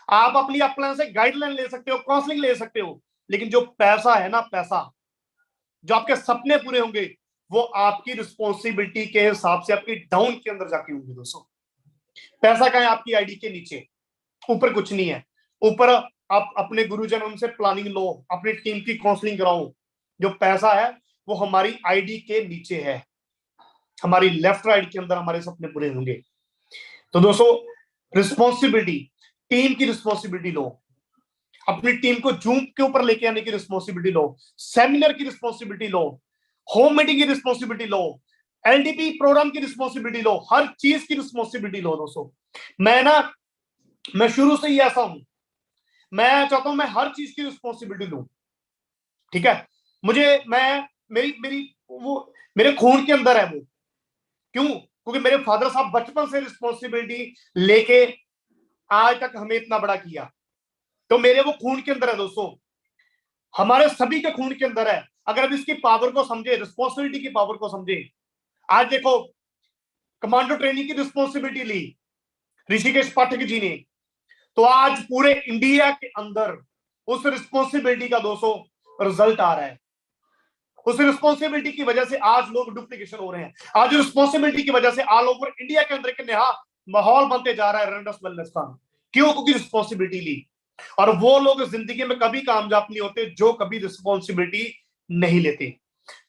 आप अपनी अपलाइन से गाइडलाइन ले सकते हो, काउंसलिंग ले सकते हो, लेकिन जो पैसा है ना, पैसा जो आपके सपने पूरे होंगे, वो आपकी रिस्पॉन्सिबिलिटी के हिसाब से आपकी डाउन के अंदर जाके होंगे दोस्तों। पैसा का है आपकी आईडी के नीचे, ऊपर कुछ नहीं है। ऊपर आप अपने गुरुजन उनसे प्लानिंग लो, अपनी टीम की काउंसलिंग कराओ। जो पैसा है वो हमारी आईडी के नीचे है, हमारी लेफ्ट राइट के अंदर हमारे सपने पूरे होंगे। तो दोस्तों रिस्पॉन्सिबिलिटी, टीम की रिस्पॉन्सिबिलिटी लो। अपनी टीम को जूम के ऊपर लेके आने की रिस्पॉन्सिबिलिटी लो, सेमिनार की रिस्पॉन्सिबिलिटी लो, होम मीटिंग की रिस्पॉन्सिबिलिटी लो, एलडीपी प्रोग्राम की रिस्पॉन्सिबिलिटी लो, हर चीज की रिस्पॉन्सिबिलिटी लो दोस्तों। मैं शुरू से ही ऐसा हूं, मैं चाहता हूं मैं हर चीज की रिस्पॉन्सिबिलिटी लूं, ठीक है। मेरे खून के अंदर है वो। क्यों? क्योंकि मेरे फादर साहब बचपन से रिस्पॉन्सिबिलिटी लेके आज तक हमें इतना बड़ा किया, तो मेरे वो खून के अंदर है दोस्तों, हमारे सभी के खून के अंदर है। अगर हम इसकी पावर को समझे, रिस्पॉन्सिबिलिटी की पावर को समझे, आज देखो कमांडो ट्रेनिंग की रिस्पॉन्सिबिलिटी ली ऋषिकेश पाठक जी ने, तो आज पूरे इंडिया के अंदर उस रिस्पॉन्सिबिलिटी का दोस्तों रिजल्ट आ रहा है। उस रिस्पॉन्सिबिलिटी की वजह से आज लोग डुप्लीकेशन हो रहे हैं, आज रिस्पॉन्सिबिलिटी की वजह से ऑल ओवर इंडिया के अंदर एक नया माहौल बनते जा रहा है रेनेडस वेलनेस का। क्यों? क्योंकि रिस्पॉन्सिबिलिटी ली। और वो लोग जिंदगी में कभी कामयाब नहीं होते जो कभी रिस्पॉन्सिबिलिटी नहीं लेते।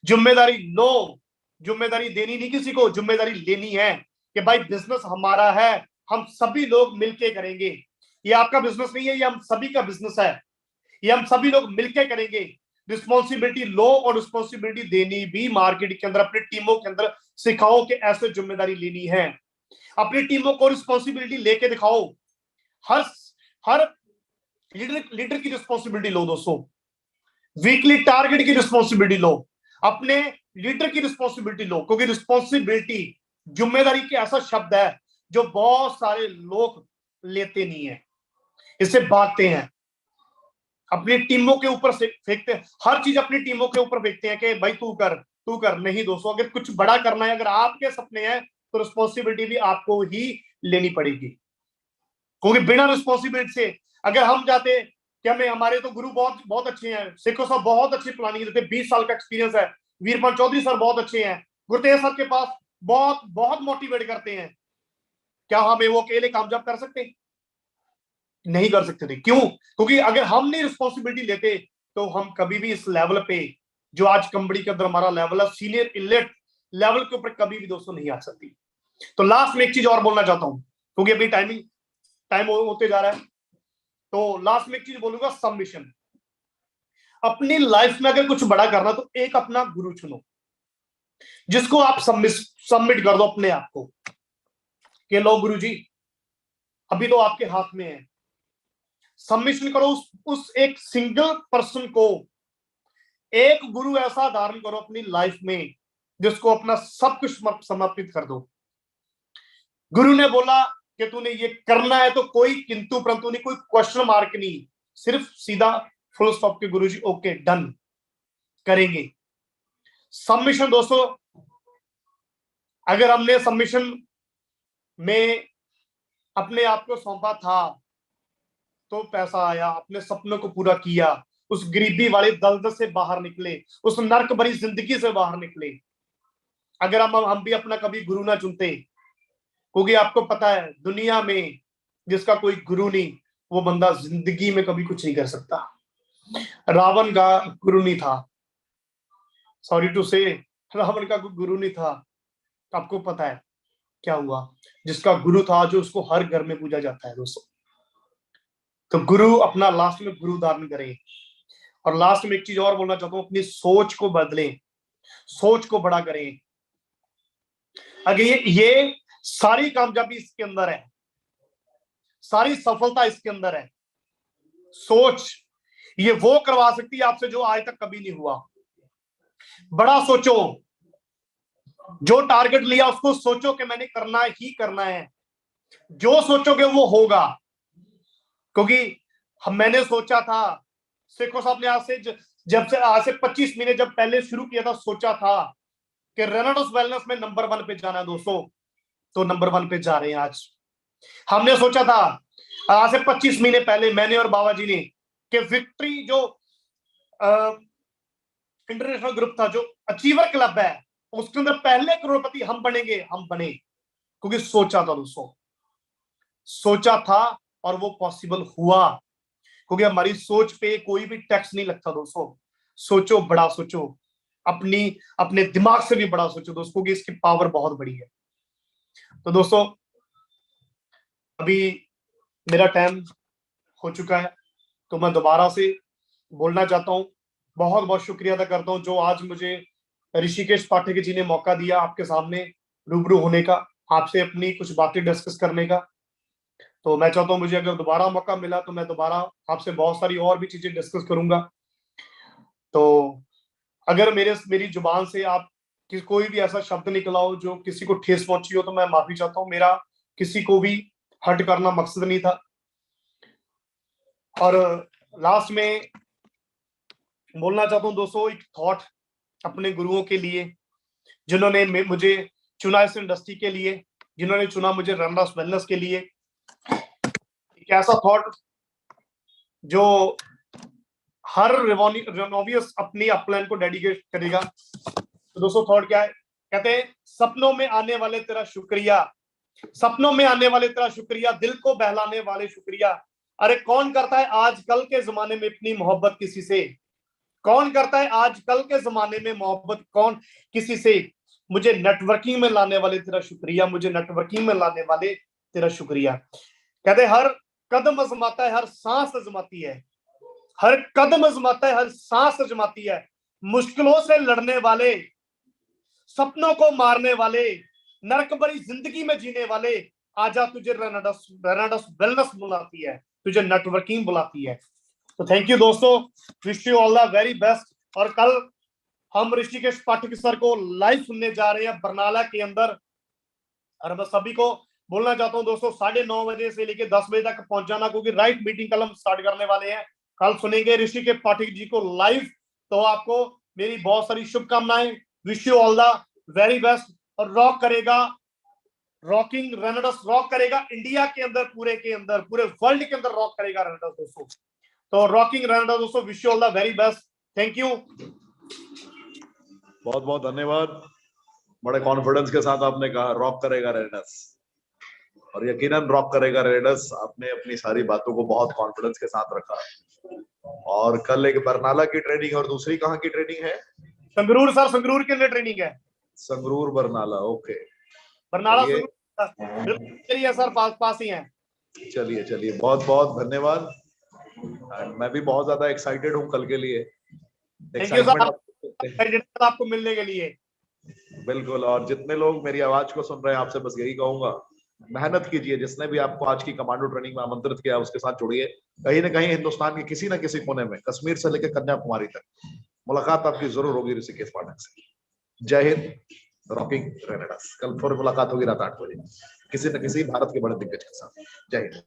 जिम्मेदारी लो, जिम्मेदारी देनी नहीं किसी को, जिम्मेदारी लेनी है कि भाई बिजनेस हमारा है, हम सभी लोग मिलके करेंगे। ये आपका बिजनेस नहीं है, ये हम सभी का बिजनेस है, ये हम सभी लोग मिलके करेंगे। रिस्पॉन्सिबिलिटी लो और रिस्पॉन्सिबिलिटी देनी भी मार्केट के अंदर, अपनी टीमों के अंदर सिखाओ कि ऐसे जिम्मेदारी लेनी है। अपनी टीमों को रिस्पॉन्सिबिलिटी लेके दिखाओ। हर हर लीडर की रिस्पॉन्सिबिलिटी लो दोस्तों, वीकली टारगेट की रिस्पॉन्सिबिलिटी लो, अपने लीडर की रिस्पॉन्सिबिलिटी लो, क्योंकि रिस्पॉन्सिबिलिटी, जिम्मेदारी के ऐसा शब्द है जो बहुत सारे लोग लेते नहीं है, इससे भागते हैं, अपनी टीमों के ऊपर से फेंकते हैं, हर चीज अपनी टीमों के ऊपर फेंकते हैं कि भाई तू कर तू कर। नहीं दोस्तों, अगर कुछ बड़ा करना है, अगर आपके सपने हैं, तो रिस्पॉन्सिबिलिटी भी आपको ही लेनी पड़ेगी। क्योंकि बिना रिस्पॉन्सिबिलिटी से अगर हम जाते कि हमें, हमारे तो गुरु बहुत बहुत अच्छे हैं, शेखो साहब बहुत अच्छी प्लानिंग देते, 20 साल का एक्सपीरियंस है, वीरपाल चौधरी सर बहुत अच्छे हैं, गुरतेज सर के पास बहुत बहुत मोटिवेट करते हैं, क्या हमें वो अकेले कामयाब कर सकते? नहीं कर सकते थे। क्यों? क्योंकि अगर हम नहीं रिस्पॉन्सिबिलिटी लेते तो हम कभी भी इस लेवल पे, जो आज कंपनी के अंदर हमारा लेवल है, सीनियर इलेक्ट लेवल के ऊपर कभी भी दोस्तों नहीं आ सकती। तो लास्ट में एक चीज और बोलना चाहता हूं, क्योंकि अभी टाइम होते जा रहा है, तो लास्ट में एक चीज बोलूंगा, सबमिशन। अपनी लाइफ में अगर कुछ बड़ा करना तो एक अपना गुरु चुनो, जिसको आप सबमिट कर दो अपने आप को कि लो गुरु जी, अभी तो आपके हाथ में है। सबमिशन करो उस एक सिंगल पर्सन को, एक गुरु ऐसा धारण करो अपनी लाइफ में जिसको अपना सब कुछ समर्पित कर दो। गुरु ने बोला कि तूने ये करना है, तो कोई किंतु परंतु नहीं, कोई क्वेश्चन मार्क नहीं, सिर्फ सीधा फुल स्टॉप के गुरु जी ओके डन करेंगे। सबमिशन दोस्तों, अगर हमने सबमिशन में अपने आप को सौंपा था तो पैसा आया, अपने सपनों को पूरा किया, उस गरीबी वाले दलदल से बाहर निकले, उस नर्क भरी जिंदगी से बाहर निकले। अगर हम भी अपना कभी गुरु ना चुनते, क्योंकि आपको पता है दुनिया में जिसका कोई गुरु नहीं, वो बंदा जिंदगी में कभी कुछ नहीं कर सकता। रावण का गुरु नहीं था, सॉरी टू से, रावण का गुरु नहीं था। आपको पता है क्या हुआ? जिसका गुरु था, जो उसको हर घर में पूजा जाता है दोस्तों। तो गुरु अपना लास्ट में गुरु धारण करें। और लास्ट में एक चीज और बोलना चाहता हूं, अपनी सोच को बदलें, सोच को बड़ा करें। अगर ये सारी कामयाबी इसके अंदर है, सारी सफलता इसके अंदर है। सोच ये वो करवा सकती है आपसे जो आज तक कभी नहीं हुआ। बड़ा सोचो, जो टारगेट लिया उसको सोचो कि मैंने करना ही करना है, जो सोचोगे वो होगा। क्योंकि मैंने सोचा था, शेखो साहब ने आज से 25 महीने जब पहले शुरू किया था, सोचा था कि रेनेडस वेलनेस में नंबर 1 पे जाना है दोस्तों, तो नंबर 1 पे जा रहे हैं आज। हमने सोचा था आज से 25 महीने पहले, मैंने और बाबा जी ने, कि विक्ट्री जो इंटरनेशनल ग्रुप था, जो अचीवर क्लब है, उसके अंदर पहले करोड़पति हम बनेंगे, हम बने। क्योंकि सोचा था दोस्तों, सोचा था और वो पॉसिबल हुआ। क्योंकि हमारी सोच पे कोई भी टैक्स नहीं लगता दोस्तों। सोचो, बड़ा सोचो, अपने दिमाग से भी बड़ा सोचो दोस्तों, क्योंकि इसकी पावर बहुत बड़ी है। तो दोस्तों, अभी मेरा टाइम हो चुका है, तो मैं दोबारा से बोलना चाहता हूँ, बहुत बहुत शुक्रिया अदा करता हूँ जो आज मुझे ऋषिकेश पाठक जी ने मौका दिया आपके सामने रूबरू होने का, आपसे अपनी कुछ बातें डिस्कस करने का। तो मैं चाहता हूँ मुझे अगर दोबारा मौका मिला तो मैं दोबारा आपसे बहुत सारी और भी चीजें डिस्कस करूंगा। तो अगर मेरी जुबान से आप कोई भी ऐसा शब्द निकला हो जो किसी को ठेस पहुंची हो तो मैं माफी चाहता हूँ। मेरा किसी को भी हर्ट करना मकसद नहीं था। और लास्ट में बोलना चाहता हूँ दोस्तों, एक थॉट अपने गुरुओं के लिए जिन्होंने मुझे चुना इस इंडस्ट्री के लिए, जिन्होंने चुना मुझे रनरस वेलनेस के लिए। एक ऐसा थॉट जो हर रेनोवियस अपनी अपलाइन को डेडिकेट करेगा। तो दोस्तों थॉट क्या है? कहते हैं सपनों में आने वाले तेरा शुक्रिया, सपनों में आने वाले तेरा शुक्रिया, दिल को बहलाने वाले शुक्रिया। अरे कौन करता है आजकल के जमाने में इतनी मोहब्बत किसी से? कौन करता है आजकल के जमाने में मोहब्बत कौन किसी से? मुझे नेटवर्किंग में लाने वाले तेरा शुक्रिया, मुझे नेटवर्किंग में लाने वाले तेरा शुक्रिया। कहते हर कदम अजमाता है, हर सांस अजमाती है, हर कदम अजमाता है, हर सांस अजमाती है। मुश्किलों से लड़ने वाले, सपनों को मारने वाले, नरक भरी जिंदगी में जीने वाले, आजा तुझे रेनाडस वेलनेस बुलाती है, तुझे नेटवर्किंग बुलाती है। तो थैंक यू दोस्तों, wish you all the very best. और कल हम ऋषिकेश पाठक सर को लाइव सुनने जा रहे हैं बरनाला के अंदर। और मैं सभी को बोलना चाहता हूं दोस्तों 9:30 बजे से लेकर 10 बजे तक पहुंच जाना, क्योंकि राइट मीटिंग कल हम स्टार्ट करने वाले हैं। कल सुनेंगे ऋषिकेश पाठक जी को लाइव। तो आपको मेरी बहुत सारी शुभकामनाएं, wish you all the very best. और रॉक करेगा, रॉकिंग रेनाडस रॉक करेगा इंडिया के अंदर, पूरे के अंदर, पूरे वर्ल्ड के अंदर रॉक करेगा रेनाडस दोस्तों। तो रॉकिंग रेनाडस दोस्तों, wish you all the very best. Thank you,
बहुत बहुत धन्यवाद। बड़े कॉन्फिडेंस के साथ आपने कहा रॉक करेगा रेडस, और यकीनन रॉक करेगा रेडस। आपने अपनी सारी बातों को बहुत कॉन्फिडेंस के साथ रखा। और कल एक बरनाला की ट्रेनिंग और दूसरी कहाँ की ट्रेनिंग है?
संगरूर सर, संगरूर के अंदर ट्रेनिंग है।
संगरूर बरनाला, ओके।
बरनाला
चलिए
संगरूर सर, पास ही है।
चलिए चलिए, बहुत बहुत धन्यवाद। मैं भी बहुत ज्यादा एक्साइटेड हूँ कल के लिए।
थैंक यू सर,
एक्साइटमेंट
आपको मिलने के लिए।
बिल्कुल। और जितने लोग मेरी आवाज को सुन रहे हैं, आपसे बस यही कहूंगा, मेहनत कीजिए। जिसने भी आपको आज की कमांडो ट्रेनिंग में आमंत्रित किया उसके साथ जुड़िए। कहीं ना कहीं हिंदुस्तान के किसी न किसी कोने में, कश्मीर से लेकर कन्याकुमारी तक मुलाकात आपकी जरूर होगी ऋषिकेश पाठक से। जय हिंद, रॉकिंग रेनाडस। कल फिर मुलाकात होगी रात 8 बजे किसी न किसी भारत के बड़े दिग्गज के साथ। जय हिंद।